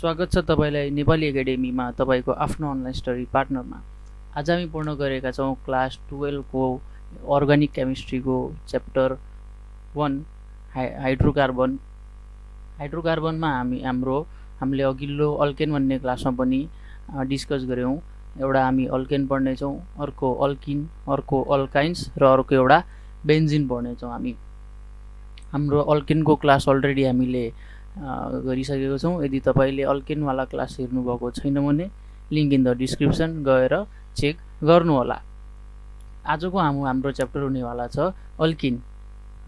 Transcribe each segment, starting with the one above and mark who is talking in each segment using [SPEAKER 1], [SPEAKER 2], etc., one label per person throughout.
[SPEAKER 1] स्वागत छ तपाईलाई नेपाली एकाडेमीमा तपाईको आफ्नो अनलाइन स्टडी पार्टनरमा। आज हामी पढ्न गएका छौं क्लास 12 को अर्गानिक केमिस्ट्रीको च्याप्टर 1 हाइड्रोकार्बन। हाइड्रोकार्बनमा हामीले अघिल्लो अल्केन भन्ने क्लासमा पनि डिस्कस गर्यौं। एउटा हामी अल्केन पढ्ने छौं, अर्को अल्किन, अर्को अल्काइन्स र अर्को एउटा बेन्जिन पढ्ने छौं। हाम्रो अल्केनको क्लास अलरेडी हामीले गरिसकेको छौं। यदि तपाईले अल्केन वाला क्लास हेर्नु भएको छैन भने लिंक इन द डिस्क्रिप्सन गएर चेक गर्नु होला। आजको हाम्रो च्याप्टर हुनेवाला छ अल्किन।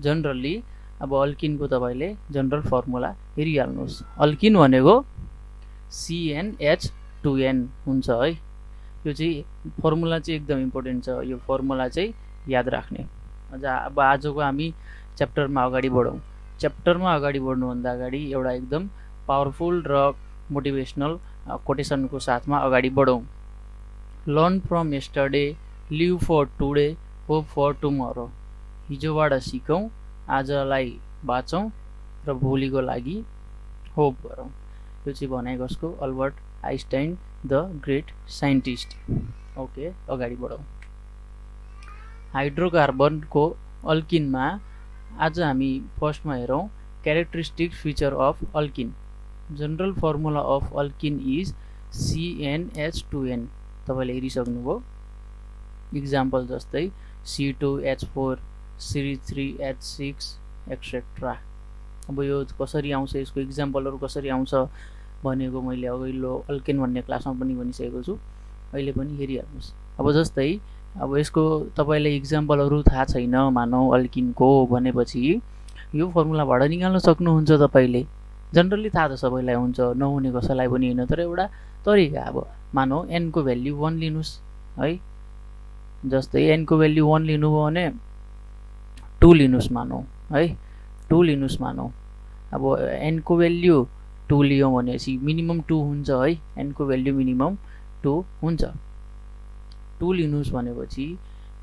[SPEAKER 1] जनरली अब अल्किनको तपाईले जनरल फर्मुला हेरिहाल्नुस्। अल्किन भनेको CnH2n हुन्छ है। यो चाहिँ फर्मुला चाहिँ एकदम इम्पोर्टेन्ट छ। यो फर्मुला चाहिँ याद राख्ने। अब आजको हामी च्याप्टरमा अगाडि बढौं। च्याप्टरमा अगाडि बढ्नुभन्दा अगाडि एउटा एकदम पावरफुल र मोटिभेशनल कोटेसनको साथमा अगाडि बढौं। Learn from yesterday, live for today, hope for tomorrow. हिजोबाट सिकौं, आजलाई बाँचौं र भोलिको लागि होप गरौं। यो चाहिँ भनाइ कसको? Albert Einstein the great scientist. Okay, अगाडि बढौं। हाइड्रोकार्बनको अल्किनमा आज हामी फर्स्टमा हेरौं characteristic feature of alkene. General formula of alkene is CnH2n। तपाईले हेरिसक्नुभयो। इक्जाम्पल जस्तै C2H4, C3H6 एक्सेट्रा। अब यो कसरी आउँछ, यसको इक्जाम्पलहरु कसरी आउँछ भनेको मैले अघिल्लो अल्केन भन्ने क्लासमा पनि भनिसकेको छु। अहिले पनि हेरिहाल्नुस्। अब जस्तै अब यसको तपाईलाई इक्जाम्पलहरु थाहा छैन मानौ अल्किनको भनेपछि यो फर्मुलाबाट निकाल्न सक्नुहुन्छ तपाईले। जनरली थाहा त सबैलाई हुन्छ, नहुने कसैलाई पनि हैन। तर एउटा तरिका, अब मानौ n को भ्यालु 1 लिनुस् है। जस्तै n को भ्यालु 1 लिनुभयो भने 2 लिनुस् मानौ है। 2 लिनुस् मानौ। अब n को भ्यालु 2 लियौ भनेपछि मिनिमम 2 हुन्छ है। n को भ्यालु मिनिमम 2 हुन्छ। 2 लिनुस् भनेपछि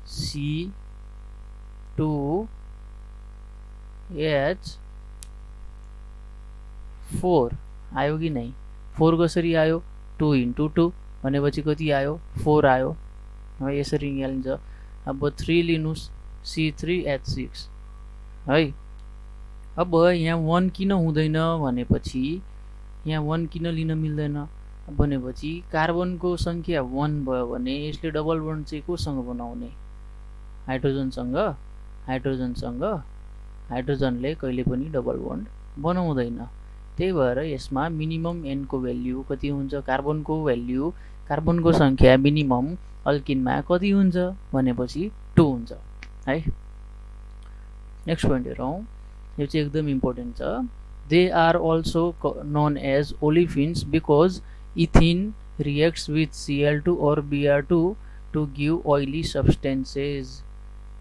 [SPEAKER 1] C2H4 आयो कि नै? 4 कसरी आयो? 2 into 2 भनेपछि कति आयो? 4 आयो है। यसरी निकालिन्छ। अब 3 लिनुस् C3H6 है। अब यहाँ 1 किन हुँदैन भनेपछि यहाँ 1 किन लिन मिल्दैन भनेपछि कार्बनको संख्या 1 भयो भने यसले डबल बन्ड चाहिँ कोसँग बनाउने? हाइड्रोजनसँग। हाइड्रोजनले कहिले पनि डबल बन्ड बनाउँदैन। त्यही भएर यसमा मिनिमम n को भ्यालु कति हुन्छ? कार्बनको भ्यालु, कार्बनको संख्या मिनिमम अल्किनमा कति हुन्छ भनेपछि 2 हुन्छ है। नेक्स्ट पोइन्ट हेरौं। यो चाहिँ एकदम इम्पोर्टेन्ट छ। They are also known as olefins because ethene reacts with Cl2 or Br2 to give oily substances।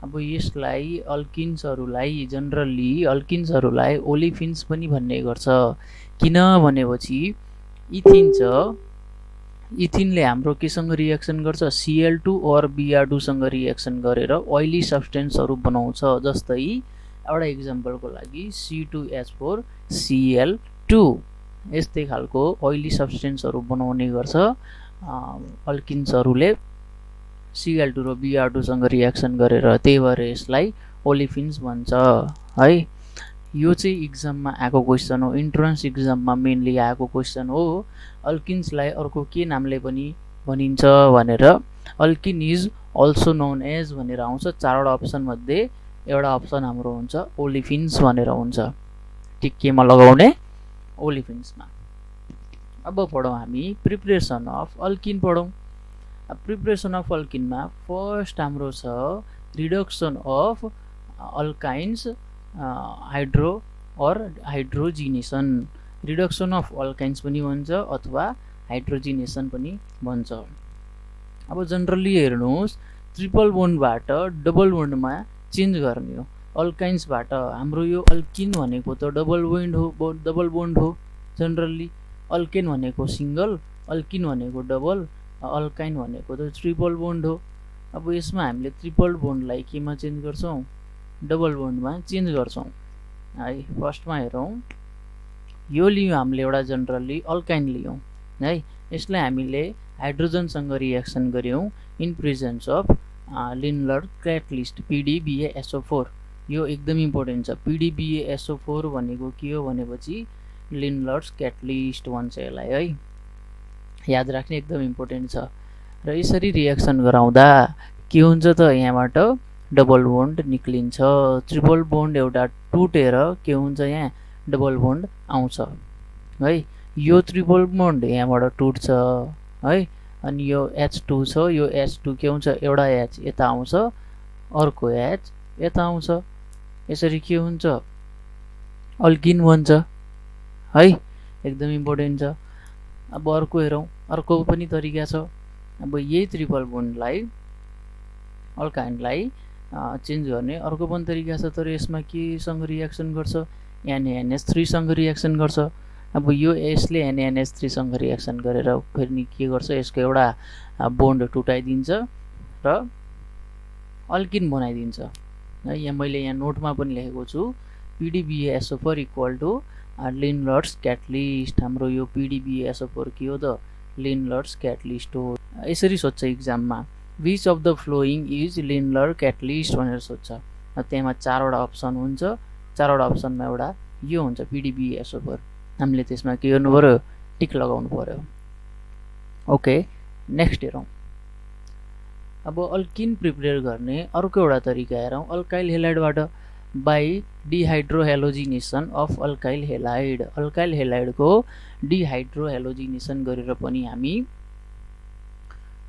[SPEAKER 1] अब यसलाई अल्किन्सहरुलाई जनरली अल्किन्सहरुलाई ओलिफिन्स पनि भन्ने गर्छ। किन भनेपछि इथिन छ, इथिनले हाम्रो केसँग रिएक्सन गर्छ? Cl2 और Br2 सँग रिएक्सन गरेर ओइली सब्स्टेन्सहरु बनाउँछ। जस्तै एउटा इक्जाम्पलको लागि C2H4 Cl2 यस्तै खालको ओइली सब्स्टेन्सहरु बनाउने गर्छ अल्किन्सहरुले Cl2 र Br2 सँग रिएक्सन गरेर। त्यही भएर यसलाई ओलिफिन्स भन्छ है। यो चाहिँ एक्जाममा आएको क्वेशन हो। इन्ट्रान्स एक्जाममा मेनली आएको क्वेशन हो। अल्किन्सलाई अर्को के नामले पनि भनिन्छ भनेर alkene is also known as भनेर आउँछ। चारवटा अप्सन मध्ये एउटा अप्सन हाम्रो हुन्छ ओलिफिन्स भनेर हुन्छ। टिक केमा लगाउने? ओलिफिन्समा। अब पढौं हामी प्रिपरेसन अफ अल्किन पढौं। प्रिपरेसन अफ अल्किनमा फर्स्ट हाम्रो छ रिडक्सन अफ अल्काइन्स हाइड्रो और हाइड्रोजिनेसन। रिडक्सन अफ अल्काइन्स पनि भन्छ अथवा हाइड्रोजिनेसन पनि भन्छ। अब जनरली हेर्नुस्, ट्रिपल बोन्डबाट डबल बोन्डमा चेन्ज गर्ने हो। अल्काइन्सबाट हाम्रो यो अल्किन भनेको त डबल बोन्ड हो जनरली। अल्केन भनेको सिंगल, अल्किन भनेको डबल, अल्काइन भनेको त ट्रिपल बोन्ड हो। अब यसमा हामीले ट्रिपल बोन्डलाई केमा चेन्ज गर्छौं? डबल बोन्डमा चेन्ज गर्छौं है। फर्स्टमा हेरौं यो लियौँ हामीले एउटा जनरली अल्काइन लियौँ है। यसलाई हामीले हाइड्रोजनसँग रिएक्सन गर्यौँ in presence of Lindlar catalyst PDBaSO4। यो एकदम इम्पोर्टेन्ट छ। PDBaSO4 भनेको के हो भनेपछि लिन्डलर्स क्याटलिस्ट भन्छ यसलाई है, याद राख्ने एकदम इम्पोर्टेन्ट छ। र यसरी रिएक्सन गराउँदा के हुन्छ त, यहाँबाट डबल बोन्ड निक्लिन्छ। ट्रिपल बोन्ड एउटा टुटेर के हुन्छ, यहाँ डबल बोन्ड आउँछ है। यो ट्रिपल बोन्ड यहाँबाट टुट्छ है, अनि यो H2 छ, यो H2 के हुन्छ, एउटा H यता आउँछ, अर्को H यता आउँछ। यसरी के हुन्छ, अल्किन बन्छ है, एकदम इम्पोर्टेन्ट छ। अब अर्को हेरौँ, अर्को पनि तरिका छ। अब यही ट्रिपल बोन्डलाई अल्काइनलाई चेन्ज गर्ने अर्को पनि तरिका छ, तर यसमा केसँग रिएक्सन गर्छ, NaNH3 सँग रिएक्सन गर्छ। अब यो यसले NaNH3 सँग रिएक्सन गरेर फेरि के गर्छ, यसको एउटा बोन्ड टुटाइदिन्छ र अल्किन बनाइदिन्छ है। यहाँ मैले यहाँ नोटमा पनि लेखेको छु, PDBaSO4 इक्वल टु लिन्डलर्स क्याटलिस्ट। हाम्रो यो PDBaSO4 के हो त, लिन्डलर्स क्याटलिस्ट हो। यसरी सोध्छ इक्जाममा, which of the following is Lindlar catalyst भनेर सोध्छ। त्यहाँ 4वटा अप्सन हुन्छ, 4वटा अप्सनमा एउटा यो हुन्छ PDBaSO4। हामीले त्यसमा के गर्नु पर्यो, टिक लगाउनु पर्यो। ओके, नेक्स्ट हेरौँ। अब अल्किन प्रिपेयर गर्ने अर्को एउटा तरिका हेरौँ, अल्काइल हेलाइडबाट by dehydrohalogenation of alkyl halide. Alkyl हेलाइडको डिहाइड्रोहेलोजिनेसन गरेर पनि हामी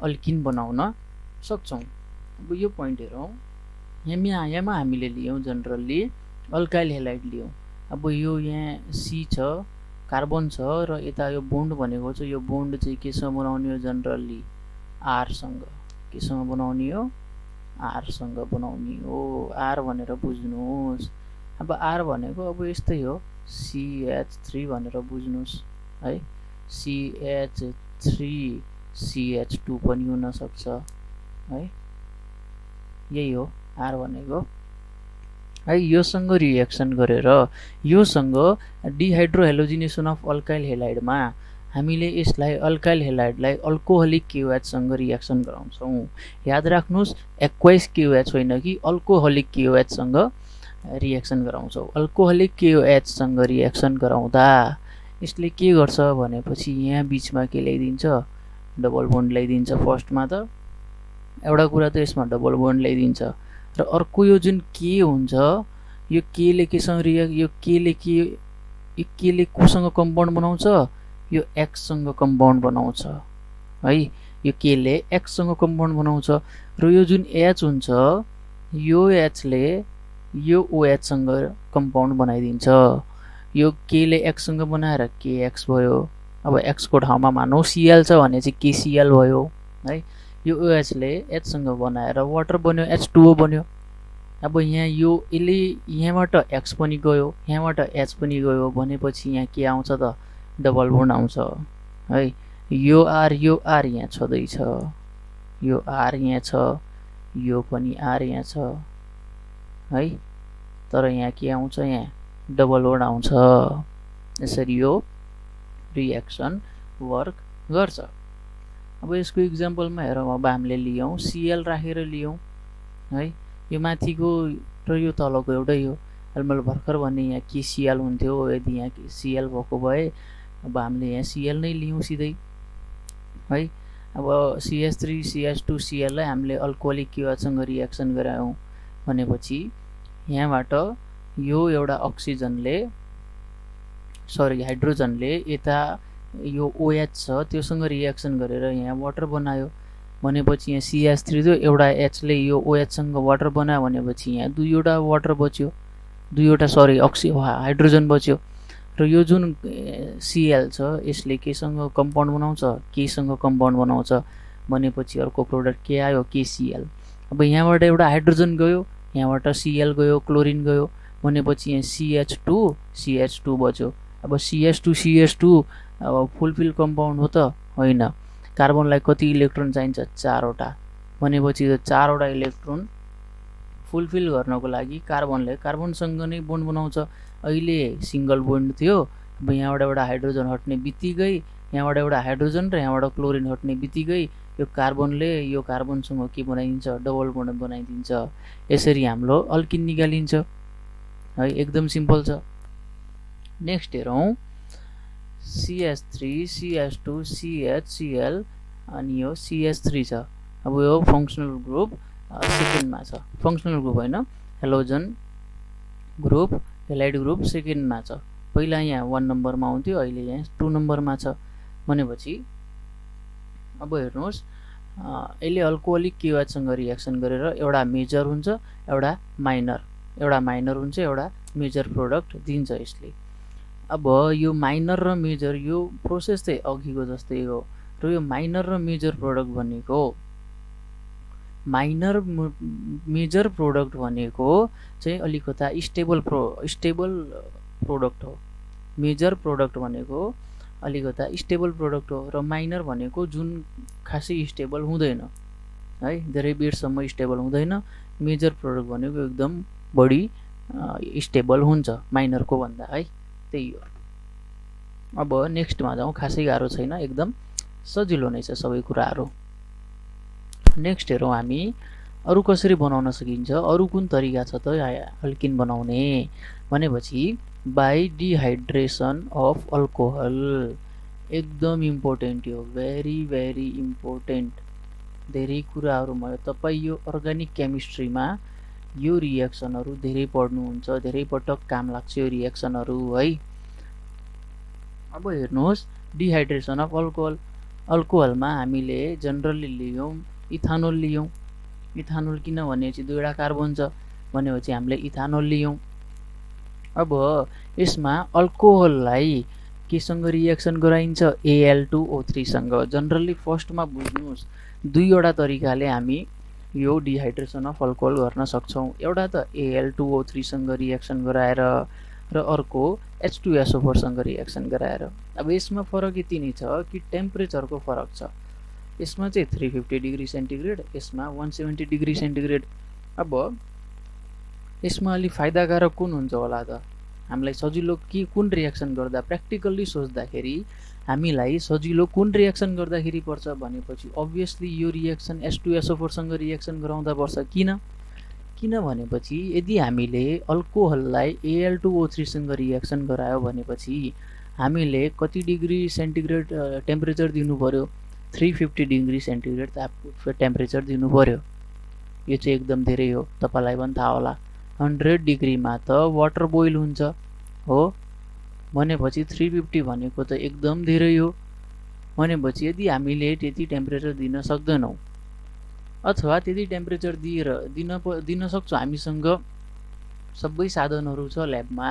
[SPEAKER 1] अल्किन बनाउन सक्छौँ। अब यो पोइन्ट हेरौँ, यहाँमा हामीले लियौँ जनरली अल्काइल हेलाइड लियौँ। अब यो यहाँ C छ, कार्बन छ, र यता यो बोन्ड भनेको छ। यो बोन्ड चाहिँ केसँग बनाउने हो, जनरली R सँग। केसँग बनाउने हो, R सँग बनाउने हो। R भनेर बुझ्नुहोस्। अब R भनेको अब यस्तै हो, CH3 भनेर बुझ्नुहोस् है। CH3 CH2 पनि हुन सक्छ है, यही हो R भनेको है। योसँग रिएक्सन गरेर योसँग डिहाइड्रोहेलोजिनेसन अफ अल्काइल हेलाइडमा हामीले यसलाई अल्काइल हेलाइडलाई अल्कोहोलिक KOH सँग रिएक्सन गराउँछौँ। याद राख्नुहोस्, एक्वाइस KOH होइन कि अल्कोहोलिक KOH सँग रिएक्सन गराउँछौँ। अल्कोहोलिक KOH सँग रिएक्सन गराउँदा यसले के गर्छ भनेपछि यहाँ बिचमा के ल्याइदिन्छ, डबल बोन्ड ल्याइदिन्छ। फर्स्टमा त एउटा कुरा त यसमा डबल बोन्ड ल्याइदिन्छ, र अर्को यो जुन के हुन्छ, यो केले केसँग यो केले कोसँग कम्पाउन्ड बनाउँछ, यो X सँग कम्पाउन्ड बनाउँछ है। यो केले X सँग कम्पाउन्ड बनाउँछ, र यो जुन H हुन्छ, यो H ले यो OH सँग कम्पाउन्ड बनाइदिन्छ। यो केले X सँग बनाएर KX भयो। अब X को ठाउँमा मानौँ Cl छ भने चाहिँ KCl भयो है। यो OH ले H सँग बनाएर वाटर बन्यो, H2O बन्यो। अब यहाँ यो यसले यहाँबाट X पनि गयो, यहाँबाट H पनि गयो भनेपछि यहाँ के आउँछ त, डबल बोन्ड आउँछ है। यो R यहाँ छँदैछ, यो R यहाँ छ, यो पनि R यहाँ छ है, तर यहाँ के आउँछ, यहाँ डबल बोन्ड आउँछ। यसरी यो रिएक्सन वर्क गर्छ। अब यसको इक्जाम्पलमा हेरौँ। अब हामीले लियौँ Cl राखेर लियौँ है, यो माथिको र यो तलको एउटै हो। अहिले मैले भर्खर भने यहाँ KCl हुन्थ्यो, यदि यहाँ Cl भएको भए अब हामीले यहाँ Cl नै लियौँ सिधै है। अब CH3 CH2 Cl लाई हामीले अल्कोहोलिक KOH सँग रिएक्सन गरायौँ भनेपछि यहाँबाट यो एउटा अक्सिजनले हाइड्रोजनले यता यो OH छ त्योसँग रिएक्सन गरेर यहाँ वाटर बनायो भनेपछि यहाँ CH3 थियो, एउटा H ले यो OH सँग वाटर बनायो भनेपछि यहाँ दुईवटा वाटर बच्यो, दुईवटा हाइड्रोजन बच्यो। र यो जुन Cl छ यसले केसँग कम्पाउन्ड बनाउँछ, K सँग कम्पाउन्ड बनाउँछ भनेपछि अर्को प्रोडक्ट के आयो, KCl। अब यहाँबाट एउटा हाइड्रोजन गयो, यहाँबाट Cl गयो, क्लोरिन गयो भनेपछि यहाँ CH2 बच्यो। अब CH2 अब फुलफिल कम्पाउन्ड हो त होइन, कार्बनलाई कति इलेक्ट्रोन चाहिन्छ, 4वटा भनेपछि यो 4वटा इलेक्ट्रोन फुलफिल गर्नको लागि कार्बनले कार्बनसँग नै बोन्ड बनाउँछ। अहिले सिंगल बोन्ड थियो अब यहाँबाट एउटा हाइड्रोजन हट्ने बित्तिकै यहाँबाट एउटा हाइड्रोजन र यहाँबाट क्लोरिन हट्ने बित्तिकै यो कार्बनले यो कार्बनसँग के बनाइदिन्छ, डबल बन्ड बनाइदिन्छ। यसरी हाम्रो अल्किन निकालिन्छ है, एकदम सिम्पल छ। नेक्स्ट हेरौँ, CH3 CH2 CH Cl अनि यो CH3 छ। अब यो फङ्सनल ग्रुप सेकेन्डमा छ, फङ्सनल ग्रुप होइन, हेलोजन ग्रुप हेलाइड ग्रुप सेकेन्डमा छ। पहिला यहाँ 1 नम्बरमा आउँथ्यो, अहिले यहाँ 2 नम्बरमा छ। भनेपछि अब हेर्नुहोस्, यसले अल्कोहोलिक KOH सँग रिएक्सन गरेर एउटा मेजर हुन्छ, एउटा माइनर हुन्छ, एउटा मेजर प्रोडक्ट दिन्छ यसले। अब यो माइनर र मेजर यो प्रोसेस चाहिँ अघिको जस्तै हो, र यो माइनर र मेजर प्रोडक्ट भनेको मेजर प्रोडक्ट भनेको चाहिँ अलिकता स्टेबल प्रोडक्ट हो। मेजर प्रोडक्ट भनेको अलिकता स्टेबल प्रोडक्ट हो, र माइनर भनेको जुन खासै स्टेबल हुँदैन है, धेरै बेरसम्म स्टेबल हुँदैन। मेजर प्रोडक्ट भनेको एकदम बढी स्टेबल हुन्छ माइनरको भन्दा है, त्यही हो। अब नेक्स्टमा जाउँ, खासै गाह्रो छैन, एकदम सजिलो नै छ सबै कुराहरू। नेक्स्ट हेरौँ हामी अरू कसरी बनाउन सकिन्छ, अरू कुन तरिका छ त अल्किन बनाउने भनेपछि बाई डिहाइड्रेसन अफ अल्कोहल। एकदम इम्पोर्टेन्ट यो, भेरी इम्पोर्टेन्ट। धेरै कुराहरूमा तपाईँ यो अर्ग्यानिक केमिस्ट्रीमा यो रिएक्सनहरू धेरै पढ्नुहुन्छ, धेरै पटक काम लाग्छ यो रिएक्सनहरू है। अब हेर्नुहोस्, डिहाइड्रेसन अफ अल्कोहल। अल्कोहलमा हामीले जनरली लियौँ इथानोल लियौँ। इथानोल किनभनेपछि दुईवटा कार्बन छ भनेपछि हामीले इथानोल लियौँ। अब यसमा अल्कोहललाई केसँग रिएक्सन गराइन्छ, Al2O3 सँग। जनरली फर्स्टमा बुझ्नुहोस्, दुईवटा तरिकाले हामी यो डिहाइड्रेसन अफ अल्कोहल गर्न सक्छौँ। एउटा त Al2O3 सँग रिएक्सन गराएर, र अर्को H2SO4 सँग रिएक्सन गराएर। अब यसमा फरक यति नै छ कि टेम्परेचरको फरक छ। यसमा चाहिँ 350 डिग्री सेन्टिग्रेड, यसमा 170 डिग्री सेन्टिग्रेड। अब यसमा अलि फाइदाकारक कुन हुन्छ होला त, हामीलाई सजिलो कि कुन रिएक्सन गर्दा, प्र्याक्टिकल्ली सोच्दाखेरि हामीलाई सजिलो कुन रिएक्सन गर्दाखेरि पर्छ भनेपछि अभियसली यो रिएक्सन H2SO4 सँग रिएक्सन गराउँदा पर्छ। किन भनेपछि यदि हामीले अल्कोहललाई Al2O3 सँग रिएक्सन गरायो भनेपछि हामीले कति डिग्री सेन्टिग्रेड टेम्परेचर दिनु पर्यो, 350 डिग्री सेन्टिग्रेड टेम्परेचर दिनु पर्यो। यो चाहिँ एकदम धेरै हो, तपाईँलाई पनि थाहा होला। 100 डिग्रीमा त वाटर बोइल हुन्छ हो, भनेपछि 350 भनेको त एकदम धेरै हो। भनेपछि यदि हामीले त्यति टेम्परेचर दिन सक्दैनौँ अथवा त्यति टेम्परेचर दिन सक्छौँ, हामीसँग सबै साधनहरू छ ल्याबमा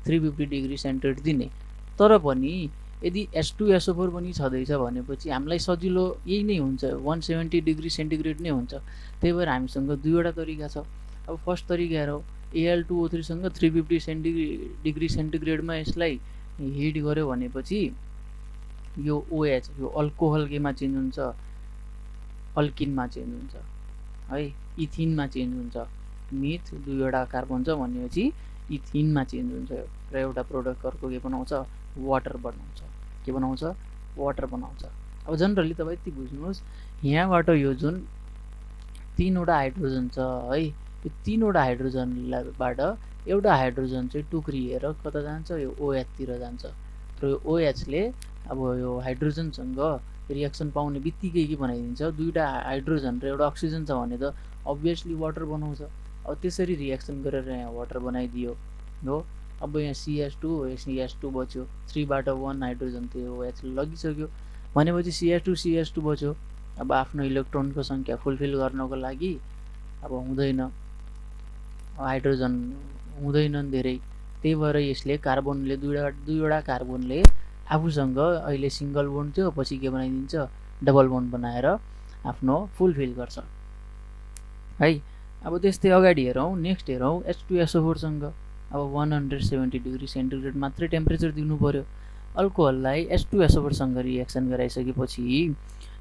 [SPEAKER 1] 350 डिग्री सेन्टिग्रेड दिने, तर पनि यदि H2SO4 पनि छँदैछ भनेपछि हामीलाई सजिलो यही नै हुन्छ, 170 डिग्री सेन्टिग्रेड नै हुन्छ। त्यही भएर हामीसँग दुईवटा तरिका छ। अब फर्स्ट तरिका हेरौँ, Al2O3 सँग 350 डिग्री सेन्टिग्रेडमा यसलाई हिट गर्यो भनेपछि यो OH, यो अल्कोहल केमा चेन्ज हुन्छ, अल्किनमा चेन्ज हुन्छ है, इथिनमा चेन्ज हुन्छ। मिथ दुईवटा कार्बन छ भनेपछि इथिनमा चेन्ज हुन्छ, र एउटा प्रोडक्ट अर्को के बनाउँछ, वाटर बनाउँछ। के बनाउँछ, वाटर बनाउँछ। अब जनरली तपाईँ यति बुझ्नुहोस्, यहाँबाट यो जुन 3वटा हाइड्रोजन छ है, यो 3वटा हाइड्रोजनबाट एउटा हाइड्रोजन चाहिँ टुक्रिएर कता जान्छ, यो OH तिर जान्छ, र यो OH ले अब यो हाइड्रोजनसँग रिएक्सन पाउने बित्तिकै के बनाइदिन्छ, दुईवटा हाइड्रोजन र एउटा अक्सिजन छ भने त अभियसली वाटर बनाउँछ। अब त्यसरी रिएक्सन गरेर यहाँ वाटर बनाइदियो हो। अब यहाँ CH2 बच्यो, 3बाट 1 हाइड्रोजन त्यो OH लगिसक्यो भनेपछि CH2 बच्यो। अब आफ्नो इलेक्ट्रोनको सङ्ख्या फुलफिल गर्नको लागि अब हुँदैन, हाइड्रोजन हुँदैनन् धेरै। त्यही भएर यसले कार्बनले दुईवटा कार्बनले आफूसँग अहिले सिङ्गल बोन्ड थियो, पछि के बनाइदिन्छ, डबल बोन्ड बनाएर आफ्नो फुलफिल गर्छ है। अब त्यस्तै अगाडि हेरौँ, नेक्स्ट हेरौँ H2SO4 सँग। अब 170 डिग्री सेन्टिग्रेड मात्रै टेम्परेचर दिनु पर्यो। अल्कोहललाई H2SO4 सँग रिएक्सन गराइसकेपछि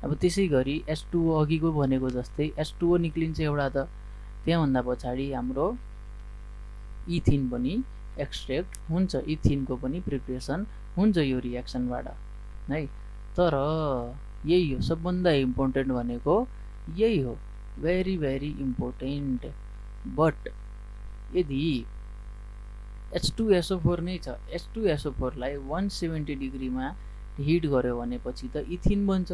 [SPEAKER 1] अब त्यसै गरी H2O अघिको भनेको जस्तै H2O निक्लिन्छ एउटा त, त्यहाँभन्दा पछाडि हाम्रो इथिन पनि एक्सट्र्याक्ट हुन्छ, इथिनको पनि प्रिपरेसन हुन्छ यो रियाक्सनबाट है। तर यही हो सबभन्दा इम्पोर्टेन्ट भनेको यही हो, भेरी भेरी इम्पोर्टेन्ट। बट यदि H2SO4 नै छ, H2SO4 लाई 170 डिग्रीमा हिट गर्यो भनेपछि त इथिन बन्छ,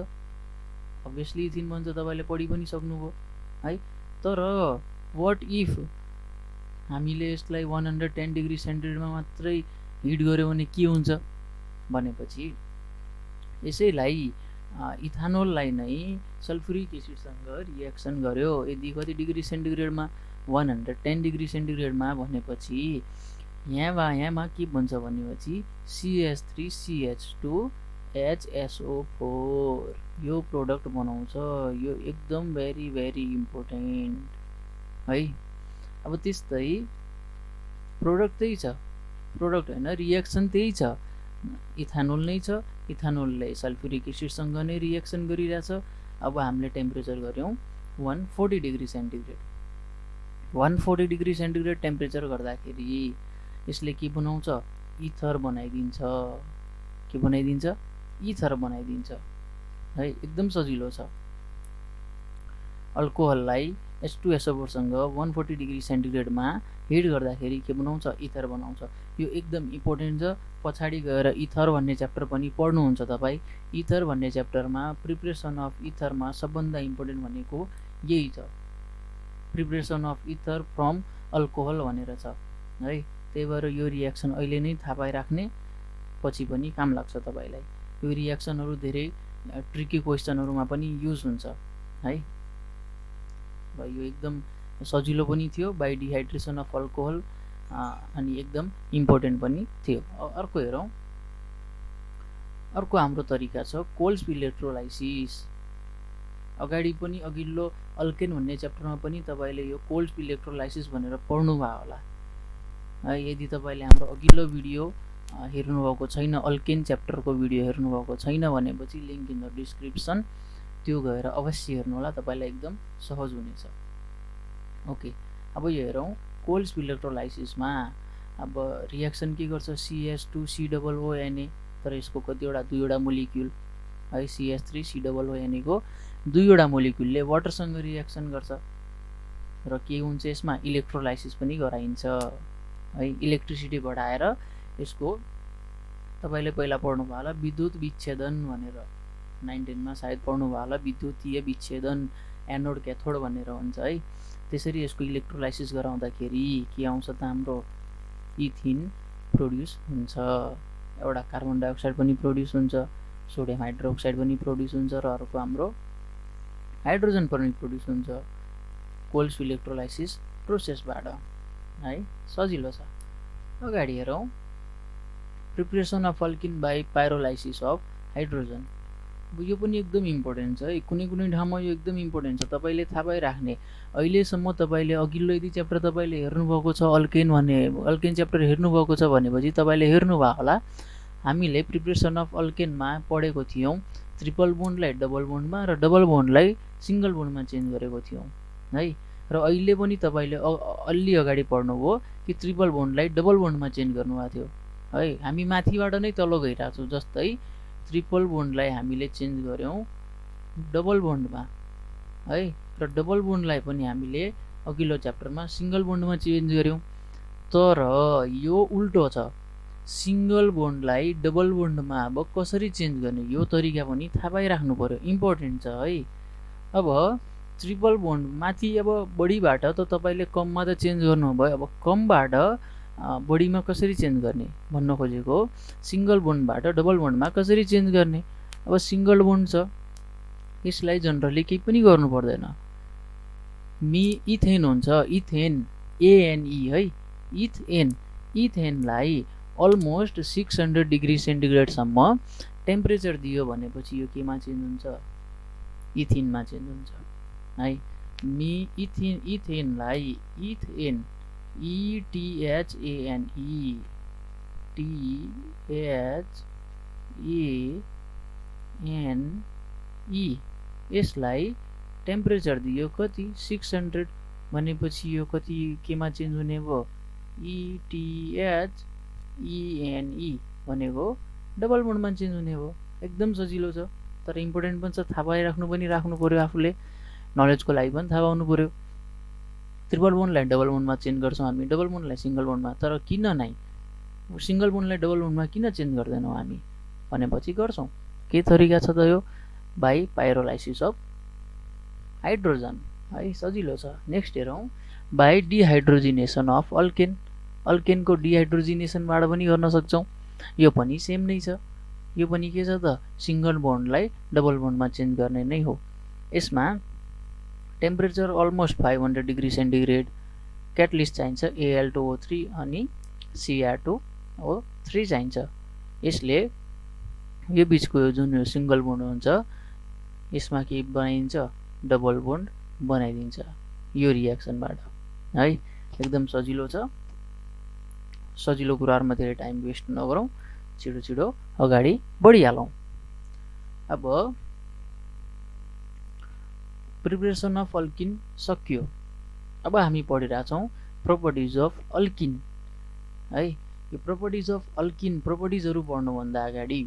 [SPEAKER 1] अभियसली इथिन बन्छ, तपाईले पढि पनि सक्नुभयो है। तर व्हाट इफ हामीले यसलाई 110 डिग्री सेन्टिग्रेडमा मात्रै हिट गर्यो भने के हुन्छ भनेपछि यसैलाई इथानोललाई नै सल्फ्युरिक एसिडसँग रियाक्सन गर्यो, यदि कति डिग्री सेन्टिग्रेडमा 110 डिग्री सेन्टिग्रेडमा भनेपछि यहाँमा के बन्छ भनेपछि CH3CH2 HSO4 यो प्रोडक्ट बनाउँछ। यो एकदम भेरी भेरी इम्पोर्टेन्ट है। अब त्यस्तै प्रोडक्ट त्यही छ, प्रोडक्ट हैन रियाक्सन त्यही छ, इथानोल नै छ, इथानोलले सल्फ्युरिक एसिडसँग नै रियाक्सन गरिरहेछ। अब हामीले टेम्परेचर गर्यौं 140 degree centigrade, 140 degree centigrade temperature गर्दाखेरि यसले के बनाउँछ, इथर बनाइदिन्छ। के बनाइदिन्छ, इथर बनाइदिन्छ है। एकदम सजिलो छ। अल्कोहललाई H2SO4 सँग 140 डिग्री सेन्टिग्रेडमा हिट गर्दाखेरि के बनाउँछ, इथर बनाउँछ। यो एकदम इम्पोर्टेन्ट छ। पछाडि गएर इथर भन्ने च्याप्टर पनि पढ्नुहुन्छ तपाई। इथर भन्ने च्याप्टरमा प्रिपरेसन अफ इथरमा सबभन्दा इम्पोर्टेन्ट भनेको यही छ, preparation of ether from alcohol भनेर छ है। त्यही भएर यो रियाक्सन अहिले नै थाहा पाइराख्ने, पछि पनि काम लाग्छ तपाईलाई। यो रियाक्सनहरु धेरै ट्रिकी क्वेशनहरुमा पनि युज हुन्छ है। यो एकदम सजिलो पनि थियो, बाइ डिहाइड्रेसन अफ अल्कोहल, अनि एकदम इम्पोर्टेन्ट पनि थियो। अर्को हेरौं, अर्को हाम्रो तरिका छ कोल्ड इलेक्ट्रोलाइसिस। अगाडि पनि अघिल्लो अल्केन भन्ने च्याप्टरमा पनि तपाईले यो कोल्ड इलेक्ट्रोलाइसिस भनेर पढ्नु भयो होला। यदि तपाईले हाम्रो अघिल्लो भिडियो हेर्नु भएको छैन, अल्केन च्याप्टरको भिडियो हेर्नु भएको छैन भनेपछि लिंक इन द डिस्क्रिप्सन, त्यो गएर अवश्य हेर्नु होला, तपाईलाई एकदम सहज हुनेछ। ओके, अब यो हेरौं कोल्ड इलेक्ट्रोलाइसिसमा अब रियाक्सन के गर्छ, CH2COONA, तर यसको कतिवटा दुईवटा मोलिक्युल है, CH3COONA को दुईवटा मोलिक्युलले वाटरसँग रियाक्सन गर्छ र के हुन्छ यसमा इलेक्ट्रोलाइसिस पनि गराइन्छ है। इलेक्ट्रिसिटी बढाएर यसको तपाईले पहिला पढ्नु भयो होला विद्युत विच्छेदन भनेर, 19 मा सायद पढ्नु भयो होला, विद्युतीय विच्छेदन, एनोड क्याथोड भनेर हुन्छ है। त्यसरी यसको इलेक्ट्रोलाइसिस गराउँदाखेरि के आउँछ त हाम्रो इथिन प्रोड्युस हुन्छ, एउटा कार्बन डाइअक्साइड पनि प्रोड्युस हुन्छ, सोडियम हाइड्रोक्साइड पनि प्रोड्युस हुन्छ र अर्को हाम्रो हाइड्रोजन पनि प्रोड्युस हुन्छ कोल्ड इलेक्ट्रोलाइसिस प्रोसेसबाट है। सजिलो छ। अगाडि हेरौं, preparation of alkene by pyrolysis of hydrogen. यो पनि एकदम इम्पोर्टेन्ट छ है, कुनै कुनै ठाउँमा यो एकदम इम्पोर्टेन्ट छ, तपाईले थाहा पाइराख्ने। अहिलेसम्म तपाईले अघिल्लो यदि च्याप्टर तपाईले हेर्नु भएको छ, अल्केन भन्ने अल्केन च्याप्टर हेर्नु भएको छ भनेपछि तपाईले हेर्नु भयो होला, हामीले प्रिपरेसन अफ अल्केनमा पढेको थियौं ट्रिपल बोन्डलाई डबल बोन्डमा र डबल बोन्डलाई सिंगल बोन्डमा चेन्ज गरेको थियौं है। र अहिले पनि तपाईले अलि अगाडि पढ्नुभयो कि ट्रिपल बोन्डलाई डबल बोन्डमा चेन्ज गर्नुभएको थियो है। हामी माथिबाट नै तल गइरहेको छौं, जस्तै ट्रिपल बोन्डलाई हामीले चेन्ज गर्यौं डबल बोन्डमा है, र डबल बोन्डलाई पनि हामीले अघिल्लो च्याप्टरमा सिंगल बोन्डमा चेन्ज गर्यौं। तर यो उल्टो छ, सिंगल बोन्डलाई डबल बोन्डमा अब कसरी चेन्ज गर्ने यो तरिका पनि थाहा पाइराख्नु पर्यो, इम्पोर्टेन्ट छ है। अब ट्रिपल बोन्ड माथि अब बढीबाट त तपाईले कममा त चेन्ज गर्नुभयो, अब कमबाट बढीमा कसरी चेन्ज गर्ने भन्न खोजेको, सिंगल बोन्डबाट डबल बोन्डमा कसरी चेन्ज गर्ने। अब सिंगल बोन्ड छ, यसलाई जनरली केही पनि गर्नु पर्दैन, इथेन हुन्छ, इथेन ANE है, इथेन, इथेनलाई अलमोस्ट 600 डिग्री सेन्टिग्रेड सम्म टेम्परेचर दियो भनेपछि यो केमा चेन्ज हुन्छ, इथिनमा चेन्ज हुन्छ है। इथेनलाई इथेन ETHANE THANE यसलाई टेम्परेचर दियो कति 600 भनेपछि यो कति केमा चेन्ज हुने भयो, ETHENE भनेको डबल बोन्डमा चेन्ज हुने हो। एकदम सजिलो छ, तर इम्पोर्टेन्ट पनि छ, थाहा पाइराख्नु पनि राख्नु पर्यो आफूले, नलेजको लागि पनि थाहा पाउनु पर्यो। ट्रिपल बोन्डलाई डबल बोन्डमा चेन्ज गर्छौँ हामी, डबल बोन्डलाई सिङ्गल बोन्डमा, तर किन नै सिङ्गल बोन्डलाई डबल बोन्डमा किन चेन्ज गर्दैनौँ हामी भनेपछि गर्छौँ। के तरिका छ त यो? बाई पाइरोलाइसिस अफ हाइड्रोजन है, सजिलो छ। नेक्स्ट हेरौँ, बाई डिहाइड्रोजिनेसन अफ अल्केन। अल्केनको डिहाइड्रोजिनेसनबाट पनि गर्न सक्छौँ। यो पनि सेम नै छ, यो पनि के छ त सिङ्गल बोन्डलाई डबल बोन्डमा चेन्ज गर्ने नै हो। यसमा temperature almost 500 degree centigrade, catalyst चाहिन्छ Al2O3 अनि Cr2O3 चाहिन्छ। यसले यो बिचको जुन यो सिङ्गल बोन्ड हुन्छ यसमा के बनाइदिन्छ? डबल बोन्ड बनाइदिन्छ यो रियाक्सनबाट है। एकदम सजिलो छ, सजिलो कुराहरुमा धेरै टाइम वेस्ट नगरौँ, छिटो छिटो अगाडि बढिहालौँ। अब प्रिपरेसन अफ अल्किन सकियो। अब हामी पढिरहेछौँ प्रोपर्टिज अफ अल्किन है। यो प्रोपर्टिज अफ अल्किन प्रोपर्टिजहरू पढ्नुभन्दा अगाडि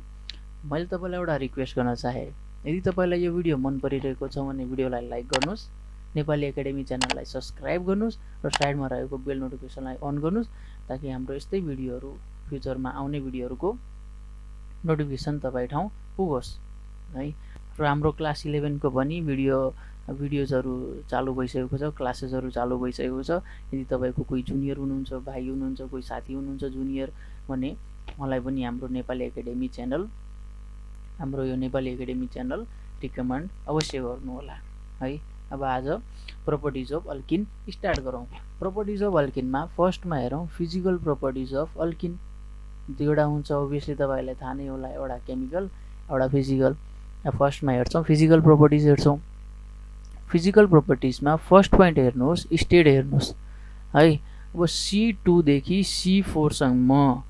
[SPEAKER 1] मैले तपाईलाई एउटा रिक्वेस्ट गर्न चाहे, यदि तपाईलाई यो भिडियो मन परिरहेको छ भने भिडियोलाई लाइक गर्नुस्, नेपाली एकाडेमी च्यानललाई सब्स्क्राइब गर्नुस् र साइडमा रहेको बेल नोटिफिकेसनलाई अन गर्नुस्, ताकि हाम्रो यस्तै भिडियोहरू फ्युचरमा आउने भिडियोहरूको नोटिफिकेसन तपाईँ ठाउँ पुगोस् है। र हाम्रो क्लास 11 को पनि भिडियोजहरू चालु भइसकेको छ, क्लासेसहरू चालु भइसकेको छ। यदि तपाईँको कोही जुनियर हुनुहुन्छ, भाइ हुनुहुन्छ, कोही साथी हुनुहुन्छ जुनियर भने मलाई पनि हाम्रो नेपाली एकाडेमी च्यानल रिकमेन्ड अवश्य गर्नु होला है। अब आज प्रोपर्टिज अफ अल्किन स्टार्ट गरौँ। प्रोपर्टिज अफ अल्किनमा फर्स्टमा हेरौँ फिजिकल प्रोपर्टिज अफ अल्किन। दुईवटा हुन्छ ओभियसली, तपाईँलाई थाहा नै होला, एउटा केमिकल एउटा फिजिकल। फर्स्टमा हेर्छौँ फिजिकल प्रोपर्टिज हेर्छौँ। फिजिकल प्रोपर्टिजमा फर्स्ट पोइन्ट हेर्नुहोस्, स्टेट हेर्नुहोस् है। अब C2 देखि C4 सम्म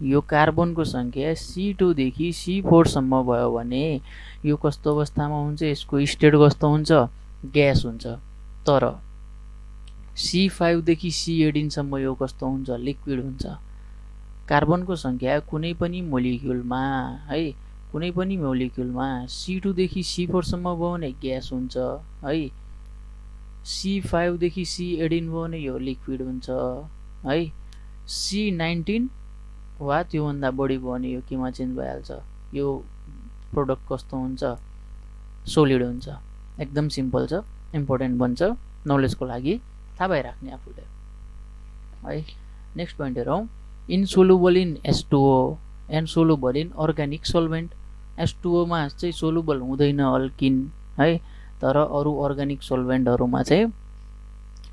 [SPEAKER 1] यो कार्बनको संख्या C2 देखि C4 सम्म भयो भने यो कस्तो अवस्थामा हुन्छ? यसको स्टेट कस्तो हुन्छ? ग्यास हुन्छ। तर C5 देखि C18 सम्म यो कस्तो हुन्छ? लिक्विड हुन्छ। कार्बनको संख्या कुनै पनि मोलिक्युलमा है, कुनै पनि मोलिक्युलमा C2 देखि C4 सम्म भयो भने ग्यास हुन्छ है। C5 देखि C18 भयो भने यो लिक्विड हुन्छ है। C19 वा त्योभन्दा बढी भयो भने यो केमा चेन्ज भइहाल्छ? यो प्रोडक्ट कस्तो हुन्छ? सोलिड हुन्छ। एकदम सिम्पल छ, इम्पोर्टेन्ट बन्छ, नलेजको लागि थाहा भइराख्ने आफूले है। नेक्स्ट पोइन्ट हेरौँ, insoluble in H2O and soluble in organic solvent. H2O मा चाहिँ सोलुबल हुँदैन अल्किन है, तर अरू अर्ग्यानिक सोल्भेन्टहरूमा चाहिँ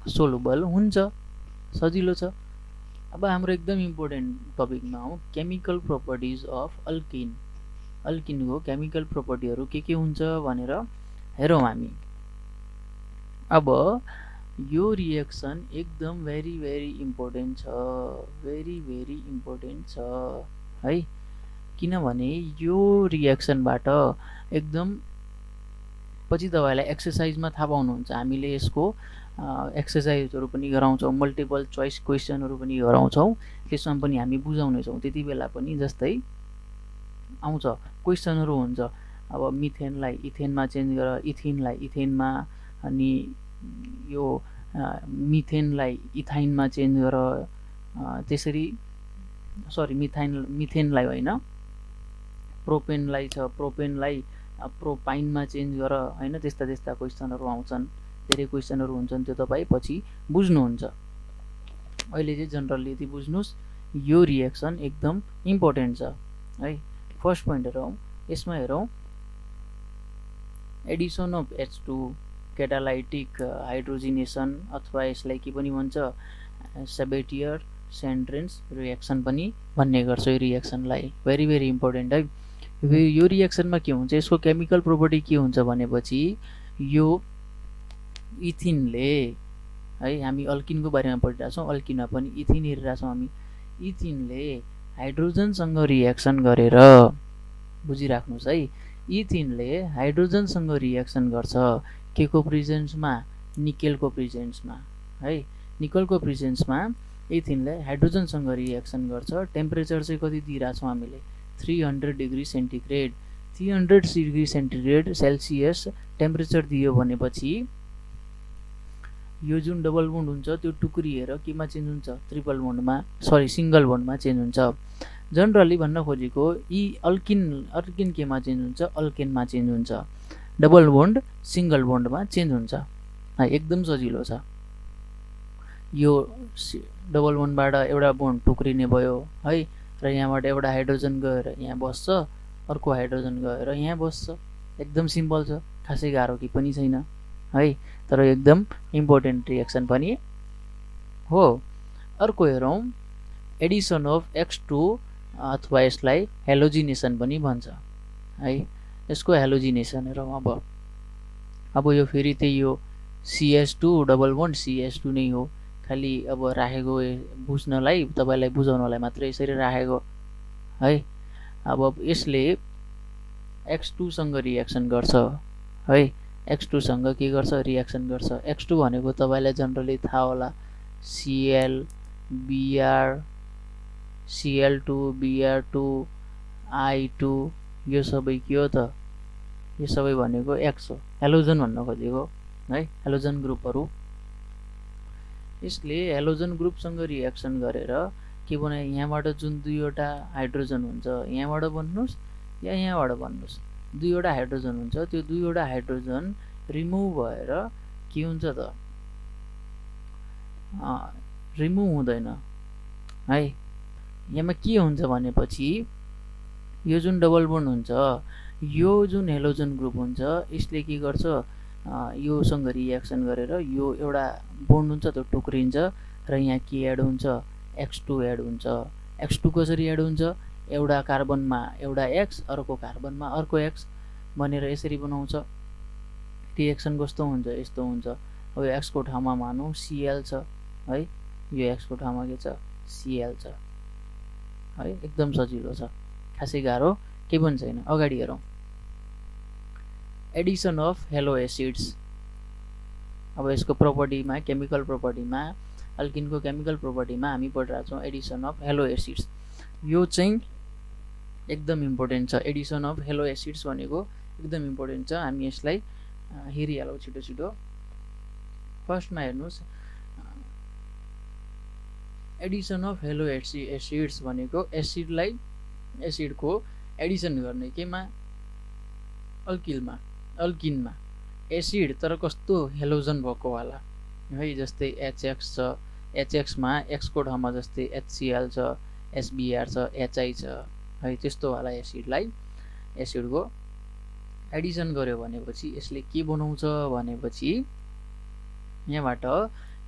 [SPEAKER 1] सोलुबल हुन्छ। सजिलो छ। अब हाम्रो एकदम इम्पोर्टेन्ट टपिकमा हो केमिकल प्रोपर्टिज अफ अल्किन। अल्किनको केमिकल प्रोपर्टीहरू के हुन्छ भनेर हेरौँ हामी। अब यो रिएक्सन एकदम भेरी इम्पोर्टेन्ट छ, भेरी इम्पोर्टेन्ट छ है। किनभने यो रिएक्सनबाट एकदम पछि तपाईँलाई एक्सर्साइजमा थाहा पाउनुहुन्छ। हामीले यसको एक्सर्साइजहरू पनि गराउँछौँ, मल्टिपल चोइस क्वेसनहरू पनि गराउँछौँ, त्यसमा पनि हामी बुझाउनेछौँ। त्यति बेला पनि जस्तै आउँछ क्वेसनहरू हुन्छ, अब मिथेनलाई इथेनमा चेन्ज गर, इथिनलाई इथेनमा, अनि यो मिथेनलाई इथाइनमा चेन्ज गर, त्यसरी सरी मिथेनलाई होइन प्रोपेनलाई छ, प्रोपेनलाई प्रोपाइनमा चेन्ज गर होइन। त्यस्ता क्वेसनहरू आउँछन्, धेरै क्वेसनहरू हुन्छन्, त्यो तपाईँ पछि बुझ्नुहुन्छ। अहिले चाहिँ जनरली यति बुझ्नुहोस्, यो रिएक्सन एकदम इम्पोर्टेन्ट छ है। फर्स्ट पोइन्ट हेरौँ, यसमा हेरौँ एडिसन अफ H2 क्याटालाइटिक हाइड्रोजिनेसन, अथवा यसलाई के पनि भन्छ सेबेटियर सेन्ड्रेन्स रिएक्सन पनि भन्ने गर्छ यो रिएक्सनलाई। भेरी इम्पोर्टेन्ट है। यो रिएक्सनमा के हुन्छ, यसको केमिकल प्रोपर्टी के हुन्छ भनेपछि यो इथिनले है, हामी अल्किनको बारेमा पढिरहेछौँ, अल्किनमा पनि इथिन हेरिरहेछौँ हामी। इथिनले हाइड्रोजनसँग रिएक्सन गरेर, बुझिराख्नुहोस् है, इथिनले हाइड्रोजनसँग रिएक्सन गर्छ के को प्रेजेन्समा? निकेलको प्रेजेन्समा है। निकेलको प्रेजेन्समा इथिनले हाइड्रोजनसँग रिएक्सन गर्छ। टेम्परेचर चाहिँ कति दिइरहेको छौँ हामीले 300 degree centigrade. 300 degree centigrade Celsius temperature दियो भनेपछि यो जुन डबल बोन्ड हुन्छ त्यो टुक्रिएर केमा चेन्ज हुन्छ ट्रिपल बोन्डमा सिङ्गल बोन्डमा चेन्ज हुन्छ। जनरली भन्न खोजेको यी अल्किन केमा चेन्ज हुन्छ अल्केनमा चेन्ज हुन्छ। डबल बोन्ड सिङ्गल बोन्डमा चेन्ज हुन्छ। एकदम सजिलो छ। यो डबल बोन्डबाट एउटा बोन्ड टुक्रिने भयो है र यहाँबाट एउटा हाइड्रोजन गएर यहाँ बस्छ, अर्को हाइड्रोजन गएर यहाँ बस्छ। एकदम सिम्पल छ, खासै गाह्रो के पनि छैन है, तर एकदम इम्पोर्टेन्ट रिएक्सन पनि हो। अर्को हेरौँ एडिसन अफ X2 अथवा यसलाई हेलोजिनेसन पनि भन्छ है। यसको हेलोजिनेसन हेरौँ। अब यो फेरि त्यही हो CH2 डबल बोन्ड CH2 नै हो, खालि अब राखेको बुझ्नलाई तपाईलाई बुझाउनलाई मात्रै यसरी राखेको है। अब यसले X2 सँग रिएक्सन गर्छ है। X2 सँग के गर्छ रिएक्सन गर्छ। X2 भनेको तपाईलाई जनरली थाहा होला Cl Br Cl2 Br2 I2 यो सबै के हो त, यो सबै भनेको X हो, हेलोजन भन्न खोजेको है, हेलोजन ग्रुपहरू। यसले हेलोजन ग्रुपसँग रिएक्सन गरेर के बनायो, यहाँबाट जुन दुईवटा हाइड्रोजन हुन्छ यहाँबाट भन्नुहोस् या यहाँबाट भन्नुहोस्, दुईवटा हाइड्रोजन हुन्छ, त्यो दुईवटा हाइड्रोजन रिमुभ भएर के हुन्छ त रिमुभ हुँदैन है। यहाँ के हुन्छ भनेपछि यो जुन डबल बोन्ड हुन्छ, यो जुन हेलोजन ग्रुप हुन्छ यसले के गर्छ योसँग रिएक्सन गरेर यो एउटा बोन्ड हुन्छ त्यो टुक्रिन्छ र यहाँ के एड हुन्छ X2 एड हुन्छ। X2 कसरी एड हुन्छ, एउटा कार्बनमा एउटा X अर्को कार्बनमा अर्को X भनेर यसरी बनाउँछ। रिएक्सन कस्तो हुन्छ, यस्तो हुन्छ। अब X को ठाउँमा मानौँ Cl छ है, यो X को ठाउँमा के छ Cl छ है। एकदम सजिलो छ, खासै गाह्रो केही पनि छैन। अगाडि हेरौँ एडिसन अफ हेलो एसिड्स। अब यसको प्रपर्टीमा केमिकल प्रपर्टीमा अल्किनको केमिकल प्रपर्टीमा हामी पढिरहेको छौँ एडिसन अफ हेलो एसिड्स। यो चाहिँ एकदम इम्पोर्टेन्ट छ। एडिसन अफ हेलो एसिड्स भनेको एकदम इम्पोर्टेन्ट छ, हामी यसलाई हेरिहालौँ छिटो छिटो। फर्स्टमा हेर्नुहोस् एडिसन अफ हेलो एसिड्स भनेको एसिडलाई एसिडको एडिसन गर्ने केमा अल्किनमा एसिड तर कस्तो हेलोजन भएको वाला है, जस्तै HX छ, HX मा X को ठाउँमा जस्तै HCl छ, SBr छ, HI छ है, त्यस्तो वाला एसिडलाई एसिडको एडिसन गर्यो भनेपछि यसले के बनाउँछ भनेपछि यहाँबाट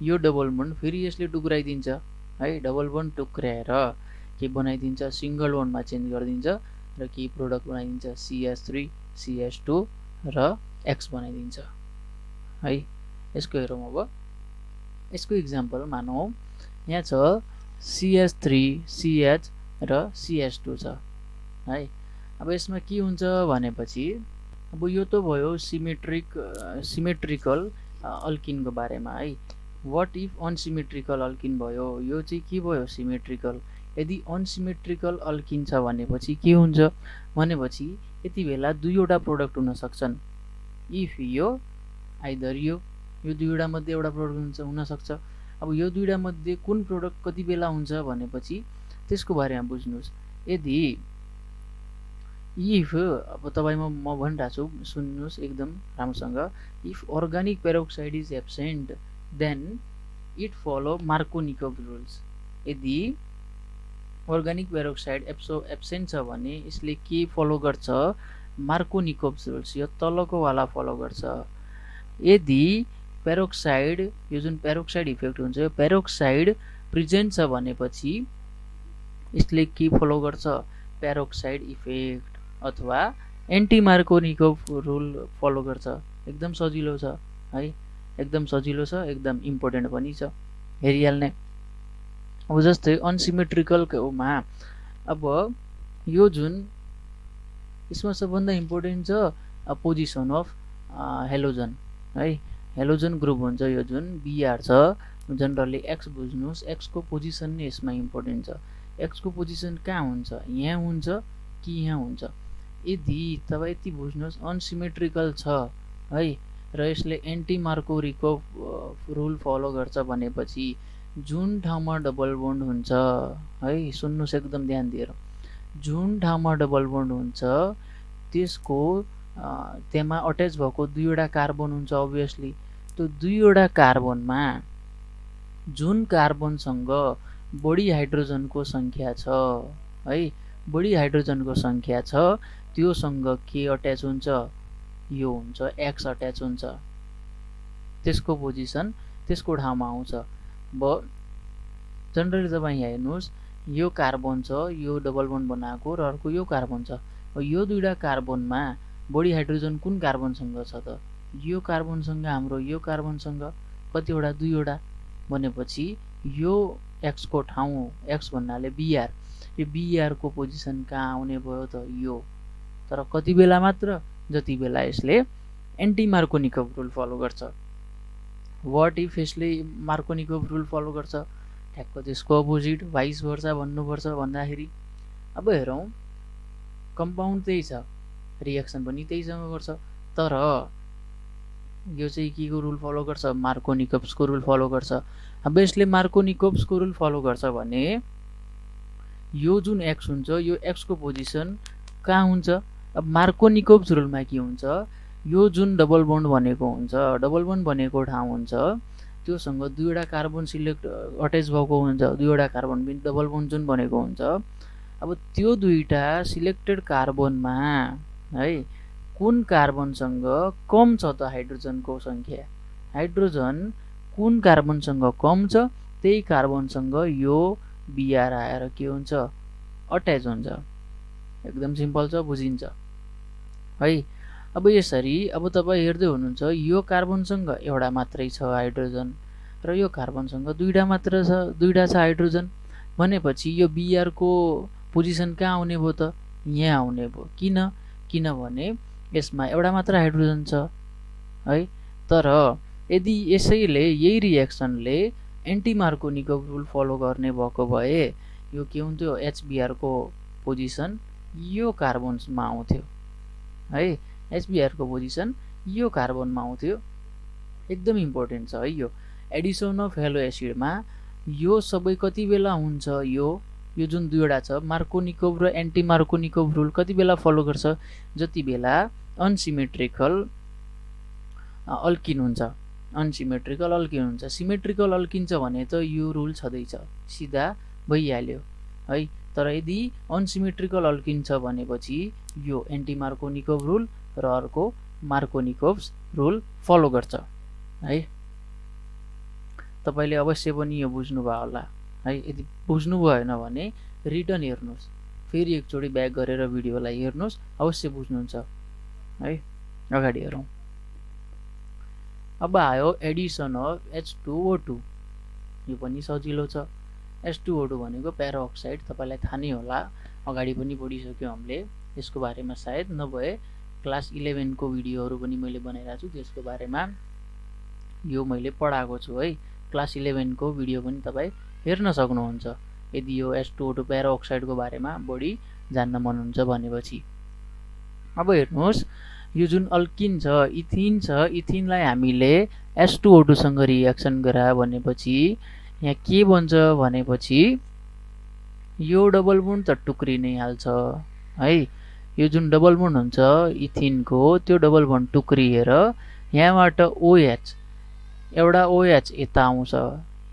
[SPEAKER 1] यो डबल बोन्ड फेरि यसले टुक्राइदिन्छ है। डबल बोन्ड टुक्राएर के बनाइदिन्छ सिङ्गल बोन्डमा चेन्ज गरिदिन्छ र के प्रोडक्ट बनाइदिन्छ CH3 CH2 र X बनाइदिन्छ है। यसको हेरौँ। अब यसको इक्जाम्पल मानौँ यहाँ छ CH3 CH र CH2 छ है। अब यसमा के हुन्छ भनेपछि अब यो त भयो सिमेट्रिकल अल्किनको बारेमा है। वाट इफ अनसिमेट्रिकल अल्किन भयो, यो चाहिँ के भयो सिमेट्रिकल। यदि अनसिमेट्रिकल अल्किन छ भनेपछि के हुन्छ भनेपछि यति बेला दुईवटा प्रोडक्ट हुन सक्छन्। इफ यो आइदर यो दुईवटा मध्ये एउटा प्रोडक्ट हुन सक्छ। अब यो दुईवटा मध्ये कुन प्रोडक्ट कति बेला हुन्छ भनेपछि त्यसको बारेमा बुझ्नुहोस्। यदि इफ अब तपाईँ म भनिरहेको छु सुन्नुहोस् एकदम राम्रोसँग। If organic peroxide is absent then it follow Markovnikov rules. यदि अर्गानिक पेरोक्साइड एब्सेन्ट छ भने यसले के फलो गर्छ मार्कोनिकोभ रुल्स, यो तलको वाला फलो गर्छ। यदि पेरोक्साइड यो जुन पेरोक्साइड इफेक्ट हुन्छ यो पेरोक्साइड प्रेजेन्ट छ भनेपछि यसले के फलो गर्छ पेरोक्साइड इफेक्ट अथवा एन्टी मार्कोनिकोभ रुल फलो गर्छ। एकदम सजिलो छ है, एकदम सजिलो छ, एकदम इम्पोर्टेन्ट पनि छ, हेरिहाल्ने। अब जस्तै अनसिमेट्रिकलमा अब यो जुन यसमा सबभन्दा इम्पोर्टेन्ट छ पोजिसन अफ हेलोजन है। हेलोजन ग्रुप हुन्छ यो जुन Br छ जनरली एक्स बुझ्नुहोस्, एक्सको पोजिसन नै यसमा इम्पोर्टेन्ट छ। एक्सको पोजिसन कहाँ हुन्छ, यहाँ हुन्छ कि यहाँ हुन्छ। यदि तपाईँ यति बुझ्नुहोस् अनसिमेट्रिकल छ है र यसले एन्टी मार्कोभिक रुल फलो गर्छ भनेपछि जुन ठाउँमा डबल बोन्ड हुन्छ है, सुन्नुहोस् एकदम ध्यान दिएर, जुन ठाउँमा डबल बोन्ड हुन्छ त्यसको त्यहाँ अट्याच भएको दुईवटा कार्बन हुन्छ अभियसली। त्यो दुईवटा कार्बनमा जुन कार्बनसँग बढी हाइड्रोजनको सङ्ख्या छ है, बढी हाइड्रोजनको सङ्ख्या छ त्योसँग के अट्याच हुन्छ, यो हुन्छ एक्स अट्याच हुन्छ। त्यसको पोजिसन त्यसको ठाउँमा आउँछ। जनरली तपाईँ यहाँ हेर्नुहोस्, यो कार्बन छ, यो डबल बोन्ड बनाएको र अर्को यो कार्बन छ। यो दुईवटा कार्बनमा बढी हाइड्रोजन कुन कार्बनसँग छ त, यो कार्बनसँग हाम्रो यो कार्बनसँग कतिवटा, दुईवटा भनेपछि यो एक्सको ठाउँ, एक्स भन्नाले बिआर, यो बिआरको पोजिसन कहाँ आउने भयो त, यो। तर कति बेला मात्र, जति बेला यसले एन्टी मार्कोनिकोभ रुल फलो गर्छ। वाट इफ यसले मार्कोनिकोभ रुल फलो गर्छ, ठ्याक्क त्यसको अपोजिट भाइस वर्सा भन्नुपर्छ भन्दाखेरि अब हेरौँ कम्पाउन्ड त्यही छ, रिएक्सन पनि त्यहीसँग गर्छ, तर यो चाहिँ के को रुल फलो गर्छ, मार्कोनिकोभ्सको रुल फलो गर्छ। अब यसले मार्कोनिकोभ्सको रुल फलो गर्छ भने यो जुन एक्स हुन्छ यो एक्सको पोजिसन कहाँ हुन्छ। अब मार्कोनिकोभ्स रुलमा के हुन्छ, यो जुन डबल बोन्ड भनेको हुन्छ, डबल बोन्ड भनेको ठाउँ हुन्छ त्योसँग दुईवटा कार्बन सिलेक्ट अट्याच भएको हुन्छ, दुईवटा कार्बन पनि डबल बोन्ड जुन बनेको हुन्छ। अब त्यो दुईटा सिलेक्टेड कार्बनमा है कुन कार्बनसँग कम छ त हाइड्रोजनको सङ्ख्या, हाइड्रोजन कुन कार्बनसँग कम छ त्यही कार्बनसँग यो बिआर आएर के हुन्छ, अट्याच हुन्छ। एकदम सिम्पल छ, बुझिन्छ है। अब यसरी अब तपाईँ हेर्दै हुनुहुन्छ यो कार्बनसँग एउटा मात्रै छ हाइड्रोजन र यो कार्बनसँग दुईवटा मात्र छ, दुईवटा छ हाइड्रोजन भनेपछि यो बिआरको पोजिसन कहाँ आउने भयो त, यहाँ आउने भयो। किनभने यसमा एउटा मात्र हाइड्रोजन छ है। तर यदि यसैले यही रिएक्सनले एन्टी मार्कोनिकोभ रुल फलो गर्ने भएको भए यो के हुन्थ्यो, एचबिआरको पोजिसन यो कार्बनमा आउँथ्यो है, एचबिआरको पोजिसन यो कार्बनमा आउँथ्यो। एकदम इम्पोर्टेन्ट छ है यो। एडिसन अफ हेलो एसिडमा यो सबै कति बेला हुन्छ, यो जुन दुईवटा छ मार्कोनिकोभ र एन्टी मार्कोनिकोभ रुल कति बेला फलो गर्छ, जति बेला अनसिमेट्रिकल अल्किन हुन्छ, अनसिमेट्रिकल अल्किन हुन्छ। सिमेट्रिकल अल्किन्छ भने त यो रुल छँदैछ, सिधा भइहाल्यो है। तर यदि अनसिमेट्रिकल अल्किन्छ भनेपछि यो एन्टी मार्कोनिकोभ रुल र अर्को मार्कोनिकोभ्स रुल फलो गर्छ है। तपाईँले अवश्य पनि यो बुझ्नुभयो होला है। यदि बुझ्नु भएन भने रिटर्न हेर्नुहोस्, फेरि एकचोटि ब्याक गरेर भिडियोलाई हेर्नुहोस्, अवश्य बुझ्नुहुन्छ है। अगाडि हेरौँ। अब आयो एडिसन अफ H2O2, यो पनि सजिलो छ। H2O2 भनेको प्यारोक्साइड, तपाईँलाई थाहा नै होला, अगाडि पनि पढिसक्यो हामीले यसको बारेमा, सायद नभए क्लास 11 को भिडियोहरू पनि मैले बनाइरहेको छु, त्यसको बारेमा यो मैले पढाएको छु है। क्लास 11 को भिडियो पनि तपाईँ हेर्न सक्नुहुन्छ यदि यो H2O2 प्यारोक्साइडको बारेमा बढी जान्न मन हुन्छ भनेपछि। अब हेर्नुहोस् यो जुन अल्किन छ, इथिन छ, इथिनलाई हामीले H2O2 सँग रिएक्सन गरायो भनेपछि यहाँ के बन्छ भनेपछि यो डबल बोन्ड त टुक्रि नै हाल्छ है। यो जुन डबल बोन्ड हुन्छ इथिनको, त्यो डबल बोन्ड टुक्रिएर यहाँबाट OH, एउटा OH यता आउँछ।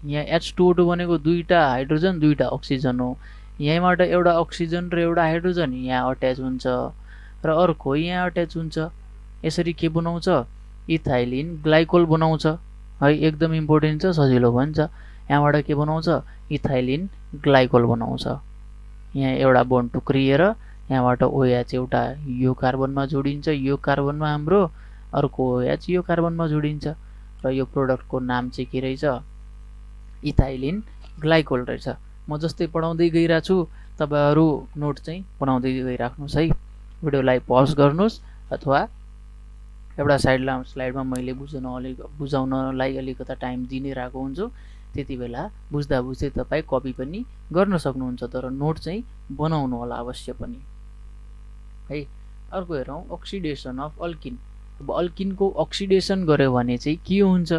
[SPEAKER 1] यहाँ H2O2 भनेको दुईटा हाइड्रोजन दुईटा अक्सिजन हो, यहाँबाट एउटा अक्सिजन र एउटा हाइड्रोजन यहाँ अट्याच हुन्छ र अर्को यहाँ अट्याच हुन्छ। यसरी के बनाउँछ, इथाइलिन ग्लाइकोल बनाउँछ है। एकदम इम्पोर्टेन्ट छ, सजिलो पनि छ। यहाँबाट के बनाउँछ, इथाइलिन ग्लाइकोल बनाउँछ। यहाँ एउटा बोन्ड टुक्रिएर यहाँबाट OH एउटा यो कार्बनमा जोडिन्छ, यो कार्बनमा हाम्रो अर्को OH यो कार्बनमा जोडिन्छ र यो प्रोडक्टको नाम चाहिँ के रहेछ, इथाइलिन ग्लाइकोल रहेछ। म जस्तै पढाउँदै गइरहेको छु, तपाईँहरू नोट चाहिँ बनाउँदै गइराख्नुहोस् है। भिडियोलाई पज गर्नुहोस् अथवा एउटा स्लाइडमा मैले बुझाउनलाई अलिकता टाइम दिनै रहेको हुन्छु, त्यति बेला बुझ्दा बुझ्दै तपाईँ कपी पनि गर्न सक्नुहुन्छ, तर नोट चाहिँ बनाउनु होला अवश्य पनि है। अर्को हेरौँ अक्सिडेसन अफ अल्किन। अब अल्किनको अक्सिडेसन गर्यो भने चाहिँ के हुन्छ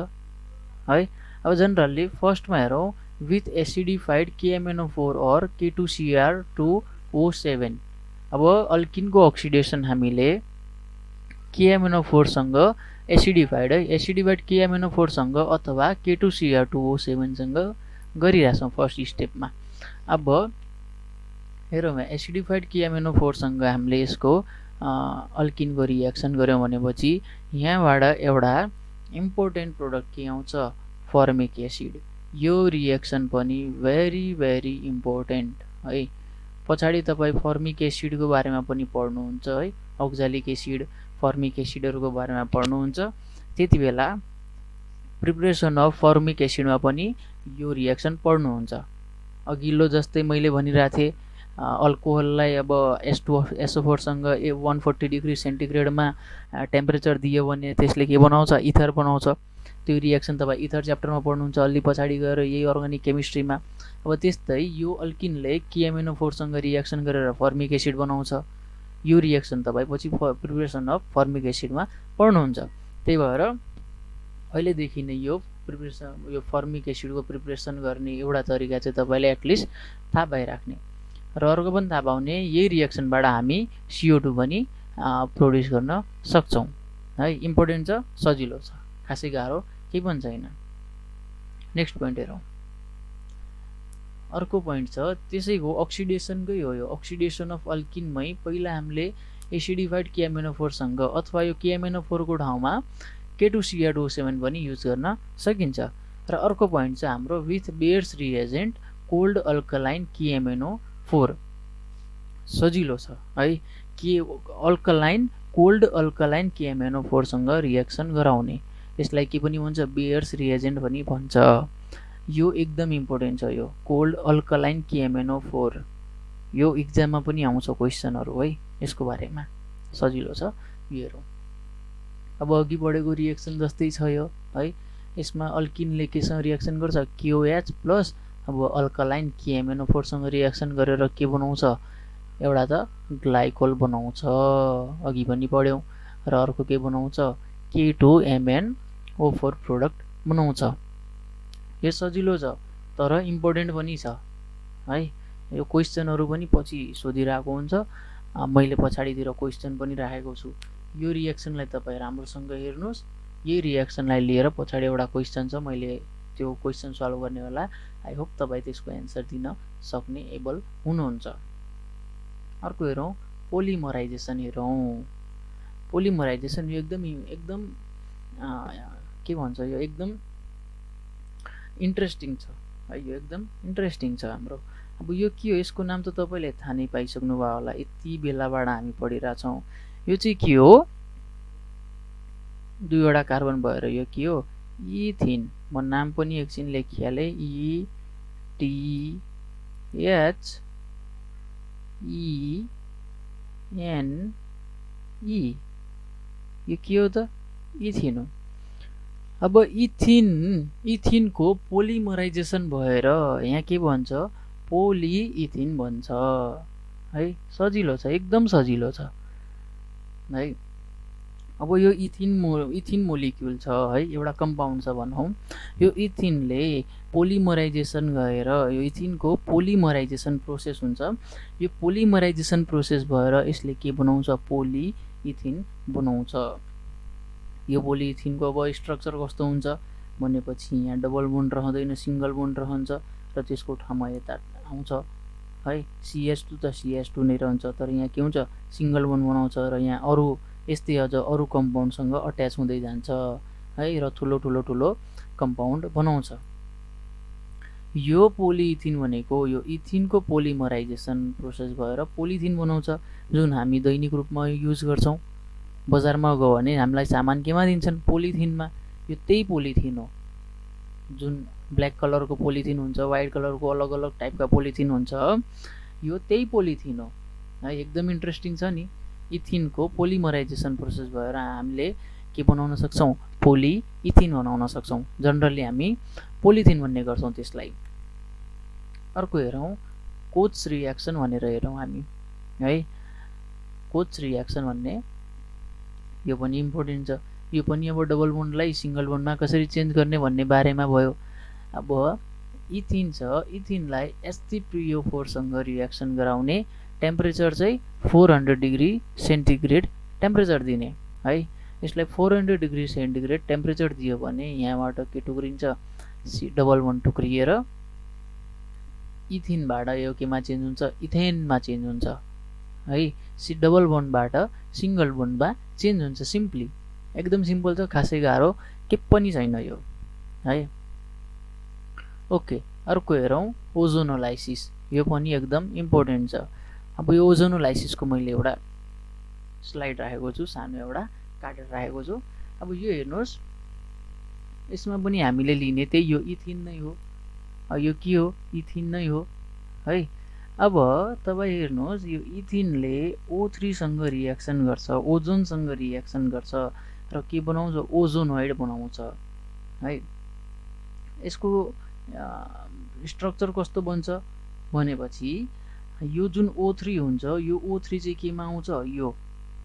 [SPEAKER 1] है। अब जनरली फर्स्टमा हेरौँ विथ एसिडिफाइड KMNO4 और K2CR2O7। अब अल्किनको अक्सिडेसन हामीले KMNO4 सँग एसिडिफाइड है, एसिडिफाइड KMNO4 सँग अथवा K2CR2O7 सँग गरिरहेछौँ फर्स्ट स्टेपमा। अब हेरौँ एसिडिफाइड KMNO4 सँग हामीले यसको अल्किनको रिएक्सन गऱ्यौँ भनेपछि यहाँबाट एउटा इम्पोर्टेन्ट प्रोडक्ट के आउँछ, फर्मिक एसिड। यो रिएक्सन पनि भेरी इम्पोर्टेन्ट है। पछाडि तपाईँ फर्मिक एसिडको बारेमा पनि पढ्नुहुन्छ है, अक्जालिक एसिड फर्मिक एसिडहरूको बारेमा पढ्नुहुन्छ। त्यति बेला प्रिपरेसन अफ फर्मिक एसिडमा पनि यो रिएक्सन पढ्नुहुन्छ। अघिल्लो जस्तै मैले भनिरहेको थिएँ अल्कोहललाई अब SO4 सँग 140 डिग्री सेन्टिग्रेडमा टेम्परेचर दियो भने त्यसले के बनाउँछ, इथर बनाउँछ। त्यो रिएक्सन तपाईँ इथर च्याप्टरमा पढ्नुहुन्छ अलि पछाडि गएर यही अर्ग्यानिक केमिस्ट्रीमा। अब त्यस्तै यो अल्किनले KMNO4 सँग रिएक्सन गरेर फर्मिक एसिड बनाउँछ। यो रिएक्सन तपाईँ पछि प्रिपरेसन अफ फर्मिक एसिडमा पढ्नुहुन्छ। त्यही भएर अहिलेदेखि नै यो फर्मिक एसिडको प्रिपरेसन गर्ने एउटा तरिका चाहिँ तपाईँले एटलिस्ट थाहा पाइराख्ने र अर्को पनि थाहा पाउने, यही रिएक्सनबाट हामी CO2 पनि प्रोड्युस गर्न सक्छौँ है। इम्पोर्टेन्ट छ, सजिलो छ, खासै गाह्रो केही पनि छैन। नेक्स्ट पोइन्ट हेरौँ। अर्को पोइन्ट छ त्यसैको अक्सिडेसनकै हो यो। अक्सिडेसन अफ अल्किनमै पहिला हामीले एसिडिफाइड KMNO4 सँग अथवा यो KMNO4 को ठाउँमा K2CR2O7 पनि युज गर्न सकिन्छ। र अर्को पोइन्ट छ हाम्रो with Baeyer's reagent cold alkaline KMNO4। सजिलो छ है, के अल्कलाइन कोल्ड अल्कलाइन KMNO4 सँग रिएक्सन गराउने, यसलाई के पनि भन्छ, बेयर्स रिएजेन्ट पनि भन्छ। यो एकदम इम्पोर्टेन्ट छ यो कोल्ड अल्कलाइन KMNO4। यो इक्जाममा पनि आउँछ क्वेसनहरू है यसको बारेमा, सजिलो छ। यो हेरौँ। अब अघि बढेको रिएक्सन जस्तै छ यो है। यसमा अल्किनले केसँग रिएक्सन गर्छ, KOH प्लस अब अल्कलाइन KMNO4 सँग रिएक्सन गरेर के बनाउँछ, एउटा त ग्लाइकोल बनाउँछ, अघि पनि पढ्यौँ। र अर्को के बनाउँछ, K2MnO4 प्रोडक्ट बनाउँछ। यो सजिलो छ तर इम्पोर्टेन्ट पनि छ है। यो क्वेसनहरू पनि पछि सोधिरहेको हुन्छ, मैले पछाडितिर क्वेसन पनि राखेको छु। यो रिएक्सनलाई तपाईँ राम्रोसँग हेर्नुहोस्। यही रिएक्सनलाई लिएर पछाडि एउटा क्वेसन छ, मैले त्यो क्वेसन सल्भ गर्ने होला। आई होप तपाईँ त्यसको एन्सर दिन सक्ने एबल हुनुहुन्छ। अर्को हेरौँ पोलिमराइजेसन हेरौँ। पोलिमराइजेसन यो एकदम के भन्छ, यो एकदम इन्ट्रेस्टिङ छ है। यो एकदम इन्ट्रेस्टिङ छ हाम्रो। अब यो के हो, यसको नाम त तपाईँले थाहा नै पाइसक्नु भयो होला, यति बेलाबाट हामी पढिरहेछौँ। यो चाहिँ के हो, दुईवटा कार्बन भएर यो के हो, इथिन। म नाम पनि एकछिन लेखिहालेँ, ETHENE। यो के हो त, इथिन हो। अब इथिनको पोलिमराइजेसन भएर यहाँ के भन्छ, पोलिइथिन भन्छ है। सजिलो छ, एकदम सजिलो छ है। अब यो इथिन मोलिक्युल छ है, एउटा कम्पाउन्ड छ भनौँ। यो इथिनले पोलिमराइजेसन गरेर यो इथिनको पोलिमराइजेसन प्रोसेस हुन्छ। यो पोलिमराइजेसन प्रोसेस भएर यसले के बनाउँछ, पोलिइथिन बनाउँछ। यो पोलिइथिनको अब स्ट्रक्चर कस्तो हुन्छ भनेपछि यहाँ डबल बोन्ड रहँदैन, सिङ्गल बोन्ड रहन्छ र त्यसको ठाउँमा यता आउँछ है। CH2 त CH2 नै रहन्छ, तर यहाँ के हुन्छ, सिङ्गल बोन्ड बनाउँछ र यहाँ अरू यस्तै अझ अरू कम्पाउन्डसँग अट्याच हुँदै जान्छ है, र ठुलो कम्पाउन्ड बनाउँछ। यो पोलिइथिन भनेको यो इथिनको पोलिमराइजेसन प्रोसेस भएर पोलिथिन बनाउँछ, जुन हामी दैनिक रूपमा युज गर्छौँ। बजारमा गयो भने हामीलाई सामान केमा दिन्छन्, पोलिथिनमा। यो त्यही पोलिथिन हो, जुन ब्ल्याक कलरको पोलिथिन हुन्छ, व्हाइट कलरको अलग अलग टाइपका पोलिथिन हुन्छ, यो त्यही पोलिथिन हो है। एकदम इन्ट्रेस्टिङ छ नि। इथिनको पोलिमराइजेसन प्रोसेस भएर हामीले के बनाउन सक्छौँ, पोलिइथिन बनाउन सक्छौँ। जनरली हामी पोलिथिन भन्ने गर्छौँ त्यसलाई। अर्को हेरौँ कोच रियाक्सन भनेर हेरौँ हामी है। कोच रियाक्सन भन्ने यो पनि इम्पोर्टेन्ट छ। यो पनि अब डबल बोन्डलाई सिंगल बोन्डमा कसरी चेन्ज गर्ने भन्ने बारेमा भयो। अब इथिन छ, इथिनलाई H3PO4 सँग रियाक्सन गराउने टेम्परेचर चाहिँ 400 डिग्री सेन्टिग्रेड टेम्परेचर दिने है। यसलाई 400 डिग्री सेन्टिग्रेड टेम्परेचर दियो भने यहाँबाट के टुक्रिन्छ, सी डबल बोन्ड टुक्रिएर इथिनबाट यो केमा चेन्ज हुन्छ, इथेनमा चेन्ज हुन्छ है। सी डबल बोन्डबाट सिंगल बोन्डमा चेन्ज हुन्छ। सिम्पली एकदम सिम्पल छ, खासै गाह्रो के पनि छैन यो है। ओके, अर्को हेरौँ ओजोनोलाइसिस। यो पनि एकदम इम्पोर्टेन्ट छ। अब यो ओजोनोलाइसिसको मैले एउटा स्लाइड राखेको छु, सानो एउटा काटेर राखेको छु। अब यो हेर्नुहोस्, यसमा पनि हामीले लिने त्यही यो इथिन नै हो। यो के हो, इथिन नै हो है। अब तपाईँ हेर्नुहोस्, यो इथिनले O3 सँग रियाक्सन गर्छ, ओजोनसँग रियाक्सन गर्छ र के बनाउँछ, ओजोनोइड बनाउँछ है। यसको स्ट्रक्चर कस्तो बन्छ भनेपछि यो जुन O3 हुन्छ, यो O3 चाहिँ केमा आउँछ,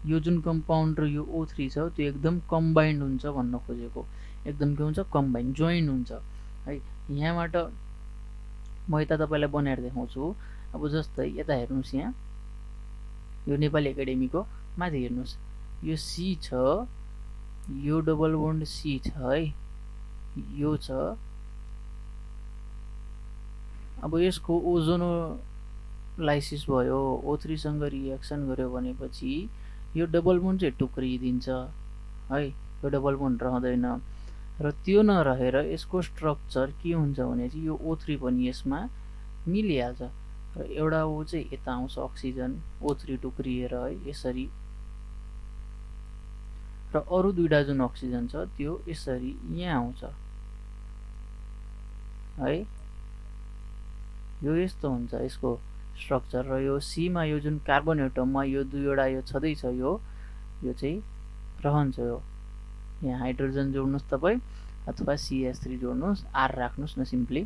[SPEAKER 1] यो जुन कम्पाउन्ड र यो O3 छ त्यो एकदम कम्बाइन्ड हुन्छ भन्न खोजेको। एकदम के हुन्छ, कम्बाइन्ड, जोइन हुन्छ है। यहाँबाट म यता तपाईँलाई बनाएर देखाउँछु। अब जस्तै यता हेर्नुहोस्, यहाँ यो नेपाली एकाडेमीको माथि हेर्नुहोस्, यो C छ, यो डबल बोन्ड C छ है, यो छ। अब यसको ओजोनोलाइसिस भयो, O3 सँग रियाक्सन गर्यो भनेपछि यो डबल बोन्ड चाहिँ टुक्रिदिन्छ है। यो डबल बोन्ड रहँदैन र त्यो नरहेर यसको स्ट्रक्चर के हुन्छ भने चाहिँ यो O3 पनि यसमा मिलिहाल्छ र एउटा O चाहिँ यता आउँछ, अक्सिजन O3 टुक्रिएर है यसरी, र अरू दुईटा जुन अक्सिजन छ त्यो यसरी यहाँ आउँछ है। यो यस्तो हुन्छ यसको स्ट्रक्चर। र यो C मा यो जुन कार्बन एटममा यो दुईवटा यो छँदैछ, यो चाहिँ रहन्छ। यो यहाँ हाइड्रोजन जोड्नुहोस् तपाईँ, अथवा CH3 जोड्नुहोस्, R राख्नुहोस् न, सिम्पली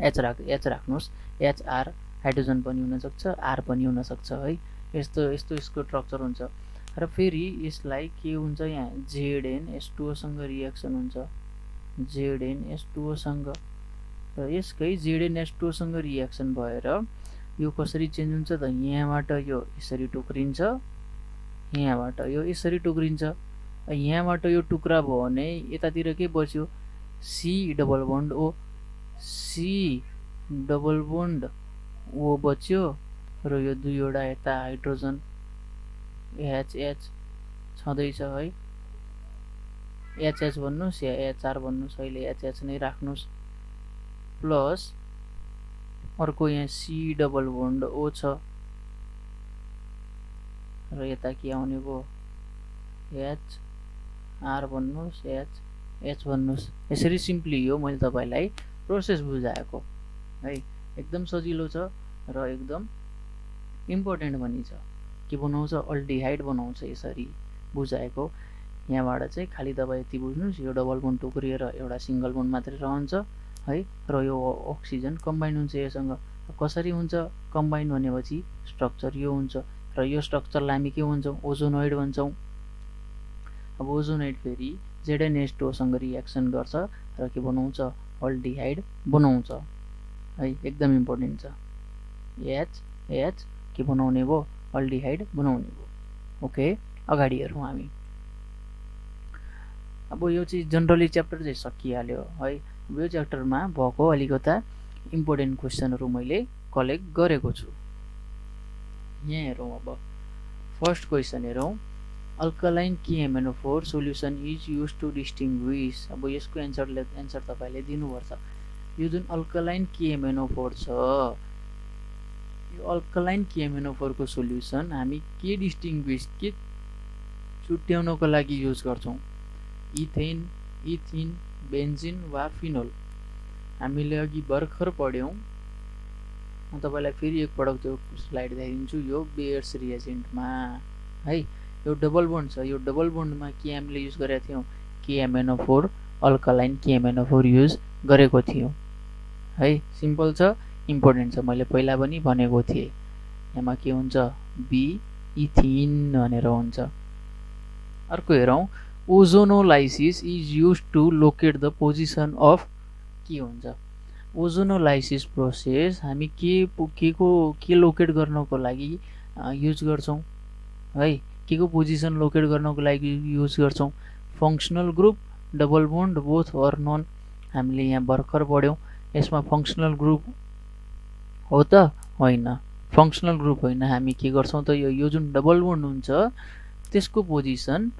[SPEAKER 1] H राख्नुहोस्, HR हाइड्रोजन पनि हुनसक्छ, R पनि हुनसक्छ है। यस्तो यसको स्ट्रक्चर हुन्छ। र फेरि यसलाई के हुन्छ, यहाँ ZnH2O सँग रियाक्सन हुन्छ, ZnH2O सँग, र यसकै ZnH2O सँग रियाक्सन भएर यो कसरी चेन्ज हुन्छ त, यहाँबाट यो यसरी टुक्रिन्छ, यहाँबाट यो यसरी टुक्रिन्छ। यहाँबाट यो टुक्रा भयो भने यतातिर के बच्यो, C double bond O, C double bond O बच्यो, र यो दुईवटा यता हाइड्रोजन HH छँदैछ है। HH भन्नुहोस् या HR भन्नुहोस्, अहिले HH नै राख्नुहोस्, प्लस अर्को यहाँ C डबल बोन्ड O छ, र यता के आउने भयो, H R भन्नुहोस्, H भन्नुहोस्। यसरी सिम्पली हो मैले तपाईँलाई प्रोसेस बुझाएको है। एकदम सजिलो छ र एकदम इम्पोर्टेन्ट पनि छ। के बनाउँछ, अल्डिहाइड बनाउँछ, यसरी बुझाएको। यहाँबाट चाहिँ खालि तपाईँ यति बुझ्नुहोस्, यो डबल बोन्ड टुक्रिएर एउटा सिंगल बोन्ड मात्रै रहन्छ है, र यो अक्सिजन कम्बाइन हुन्छ योसँग। कसरी हुन्छ कम्बाइन भनेपछि स्ट्रक्चर यो हुन्छ, र यो स्ट्रक्चरलाई हामी के भन्छौँ, ओजोनोइड भन्छौँ। अब ओजोनोइड फेरि ZnH2O सँग रियाक्सन गर्छ र के बनाउँछ, अल्डिहाइड बनाउँछ है। एकदम इम्पोर्टेन्ट छ। H के बनाउने भयो, अल्डिहाइड बनाउने भयो। ओके, अगाडि हेरौँ हामी। अब यो चाहिँ जनरली च्याप्टर चाहिँ सकिहाल्यो है। यो च्याप्टरमा भएको अलिकता इम्पोर्टेन्ट क्वेसनहरू मैले कलेक्ट गरेको छु। यहाँ हेरौँ। अब फर्स्ट क्वेसन हेरौँ, alkaline KMnO4 solution is use to distinguish. अब यसको एन्सर तपाईँले दिनुपर्छ। यो जुन अल्कलाइन KMnO4 छ, यो अल्कलाइन KMnO4 को सोल्युसन हामी के डिस्टिङ्ग्विस, के छुट्याउनको लागि युज गर्छौँ, इथेन, इथिन, बेन्जिन वा फिनोल। हामीले अघि भर्खर पढ्यौँ। म तपाईँलाई फेरि एकपटक त्यो स्लाइड देखाइदिन्छु। यो बेयर्स रिएजेन्टमा है, यो डबल बोन्ड छ, यो डबल बोन्डमा के हामीले युज गरेका थियौँ, KMNO4 अल्कालाइन KMNO4 युज गरेको थियौँ है। सिम्पल छ, इम्पोर्टेन्ट छ, मैले पहिला पनि भनेको थिएँ। यहाँ के हुन्छ बी इथिन भनेर हुन्छ। अर्को हेरौँ, ozonolysis is use to locate the position of के हुन्छ। ओजोनोलाइसिस प्रोसेस हामी के लोकेट गर्नको लागि युज गर्छौँ है, के को पोजिसन लोकेट गर्नको लागि युज गर्छौँ। Functional group, double bond, both or none. हामीले यहाँ भर्खर पढ्यौँ, यसमा फङ्सनल ग्रुप हो त होइन, फङ्सनल ग्रुप होइन। हामी के गर्छौँ त यो जुन डबल बोन्ड हुन्छ त्यसको पोजिसन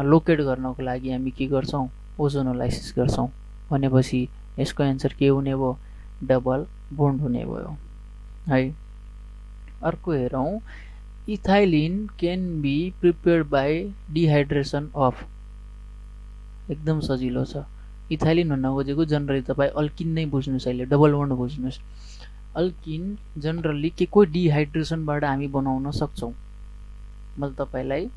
[SPEAKER 1] लोकेट गर्नको लागि हामी के गर्छौँ, ओजोनोलाइसिस गर्छौँ। भनेपछि यसको एन्सर के हुने भयो, डबल बोन्ड हुने भयो है। अर्को हेरौँ, ethylene can be prepared by dehydration of. एकदम सजिलो छ। इथाइलिन भन्न खोजेको जनरली तपाईँ अल्किन नै बुझ्नुहोस्, अहिले डबल बोन्ड बुझ्नुहोस्। अल्किन जनरली के को डिहाइड्रेसनबाट हामी बनाउन सक्छौँ। मैले तपाईँलाई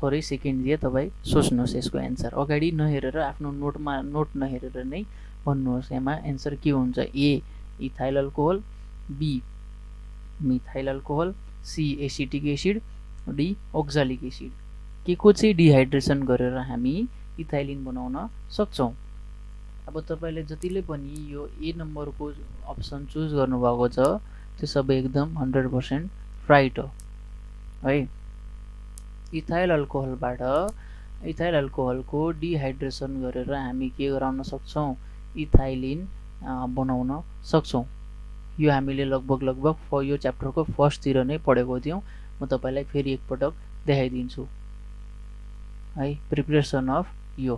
[SPEAKER 1] थोरै सेकेन्ड दिए, तपाईँ सोच्नुहोस् यसको एन्सर। अगाडि नहेरेर आफ्नो नोट नहेरेर नै भन्नुहोस्। यसमा एन्सर के हुन्छ, A ethyl alcohol, B methyl alcohol, C acetic acid, D oxalic acid. के को चाहिँ डिहाइड्रेसन गरेर हामी इथाइलिन बनाउन सक्छौँ। अब तपाईँले जतिले पनि यो ए नम्बरको अप्सन चुज गर्नुभएको छ त्यो सबै एकदम 100% राइट हो है। इथाइल अल्कोहलको डिहाइड्रेसन गरेर हामी के गराउन सक्छौँ, इथाइलिन बनाउन सक्छौँ। यो हामीले लगभग यो च्याप्टरको फर्स्टतिर नै पढेको थियौँ। म तपाईँलाई फेरि एकपटक देखाइदिन्छु है। प्रिपरेसन अफ यो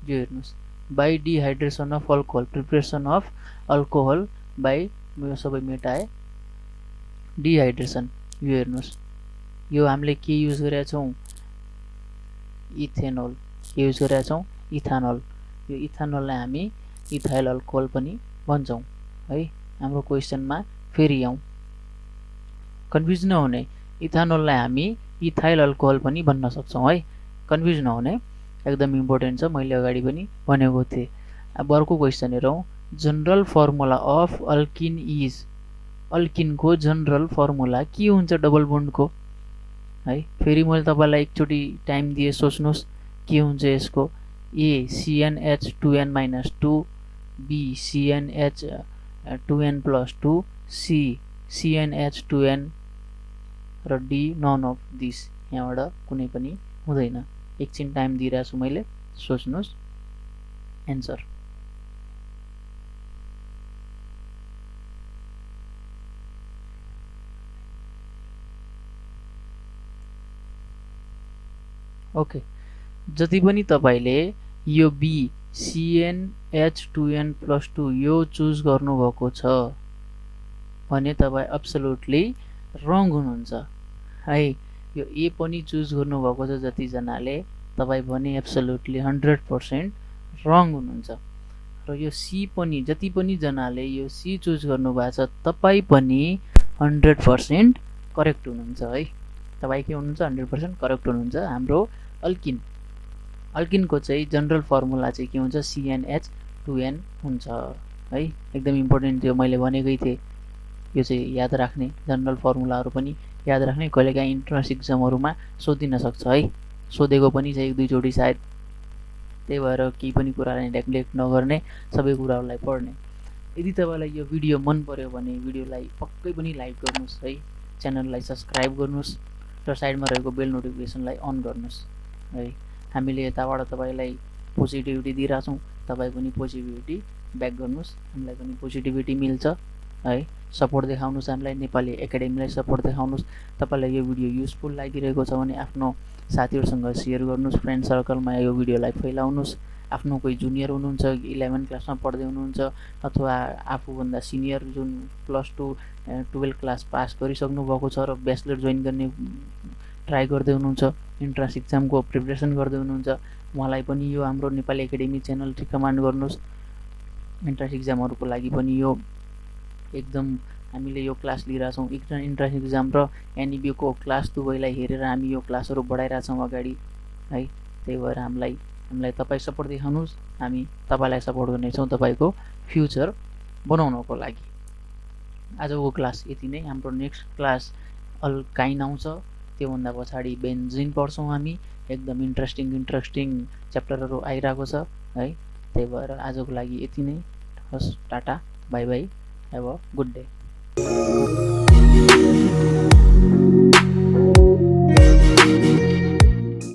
[SPEAKER 1] हेर्नुहोस्, by dehydration of alcohol, preparation of alcohol by, यो सबै मेटाए, डिहाइड्रेसन। यो हेर्नुहोस्, यो हामीले के युज गरेका छौँ, इथेनोल। के युज गरेका छौँ, इथानोल। यो इथानोललाई हामी इथाइल अल्कोहल पनि भन्छौँ है। हाम्रो क्वेसनमा फेरि आउँ, कन्फ्युज नहुने। इथानोललाई हामी इथाइल अल्कोहल पनि भन्न सक्छौँ है, कन्फ्युज नहुने, एकदम इम्पोर्टेन्ट छ, मैले अगाडि पनि भनेको थिएँ। अब अर्को क्वेसन हेरौँ, general formula of alkene is. अल्किनको जनरल फर्मुला के हुन्छ डबल बोन्डको है। फेरि मैले तपाईँलाई एकचोटि टाइम दिए, सोच्नुहोस् के हुन्छ यसको। ए CnH2n-2, be CnH2n+2, C CnH2n र डी नन अफ दिस। यहाँबाट कुनै पनि हुँदैन। एकछिन टाइम दिइरहेको छु मैले, सोच्नुहोस् एन्सर। ओके, जति पनि तपाईँले यो बी CnH2n+2 यो चुज गर्नुभएको छ भने तपाईँ एब्सोल्युटली रङ हुनुहुन्छ है। यो ए पनि चुज गर्नुभएको छ जतिजनाले, तपाईँ भने एब्सोल्युटली 100% रङ हुनुहुन्छ। र यो सी पनि, जति पनि जनाले यो सी चुज गर्नुभएको छ तपाईँ पनि 100% करेक्ट हुनुहुन्छ है। तपाईँ के हुनुहुन्छ, 100% करेक्ट हुनुहुन्छ। हाम्रो अल्किनको चाहिँ जनरल फर्मुला चाहिँ के हुन्छ, CnH2n हुन्छ है। एकदम इम्पोर्टेन्ट थियो, मैले भनेकै थिएँ यो चाहिँ याद राख्ने, जनरल फर्मुलाहरू पनि याद राख्ने। कहिलेकाहीँ इन्ट्रान्स इक्जामहरूमा सोधिन सक्छ है, सोधेको पनि छ एक दुईचोटि सायद। त्यही भएर केही पनि कुरालाई नेग्लेक्ट नगर्ने, सबै कुराहरूलाई पढ्ने। यदि तपाईँलाई यो भिडियो मन पर्यो भने भिडियोलाई पक्कै पनि लाइक गर्नुहोस् है, च्यानललाई सब्सक्राइब गर्नुहोस् र साइडमा रहेको बेल नोटिफिकेसनलाई अन गर्नुहोस् है। हामीले यताबाट तपाईँलाई पोजिटिभिटी दिइरहेछौँ, तपाईँ पनि पोजिटिभिटी ब्याक गर्नुहोस्, हामीलाई पनि पोजिटिभिटी मिल्छ है। सपोर्ट देखाउनुहोस् हामीलाई, नेपाली एकाडेमीलाई सपोर्ट देखाउनुहोस्। तपाईँलाई यो भिडियो युजफुल लागिरहेको छ भने आफ्नो साथीहरूसँग सेयर गर्नुहोस्, फ्रेन्ड सर्कलमा यो भिडियोलाई फैलाउनुहोस्। आफ्नो कोही जुनियर हुनुहुन्छ, 11 क्लासमा पढ्दै हुनुहुन्छ, अथवा आफूभन्दा सिनियर जुन +2 12 क्लास पास गरिसक्नु भएको छ र ब्याचलर जोइन गर्ने ट्राई गर्दै हुनुहुन्छ, इन्ट्रान्स इक्जामको प्रिपरेसन गर्दै हुनुहुन्छ, उहाँलाई पनि यो हाम्रो नेपाली एकाडेमी च्यानल रिकमेन्ड गर्नुहोस्। इन्ट्रान्स इक्जामहरूको लागि पनि यो एकदम हामीले यो क्लास लिइरहेछौँ। इन्ट्रान्स इक्जाम र एनइबीको क्लास दुवैलाई हेरेर हामी यो क्लासहरू बढाइरहेछौँ अगाडि है। त्यही भएर हामीलाई हामीलाई तपाईँ सपोर्ट देखाउनुहोस्, हामी तपाईँलाई सपोर्ट गर्नेछौँ तपाईँको फ्युचर बनाउनको लागि। आजको क्लास यति नै। हाम्रो नेक्स्ट क्लास अल्काइन आउँछ, त्योभन्दा पछाडि बेन्जिन पढ्छौँ हामी। एकदम इन्ट्रेस्टिङ च्याप्टरहरू आइरहेको छ है। त्यही भएर आजको लागि यति नै। हस्, Tata, by by, have a good day.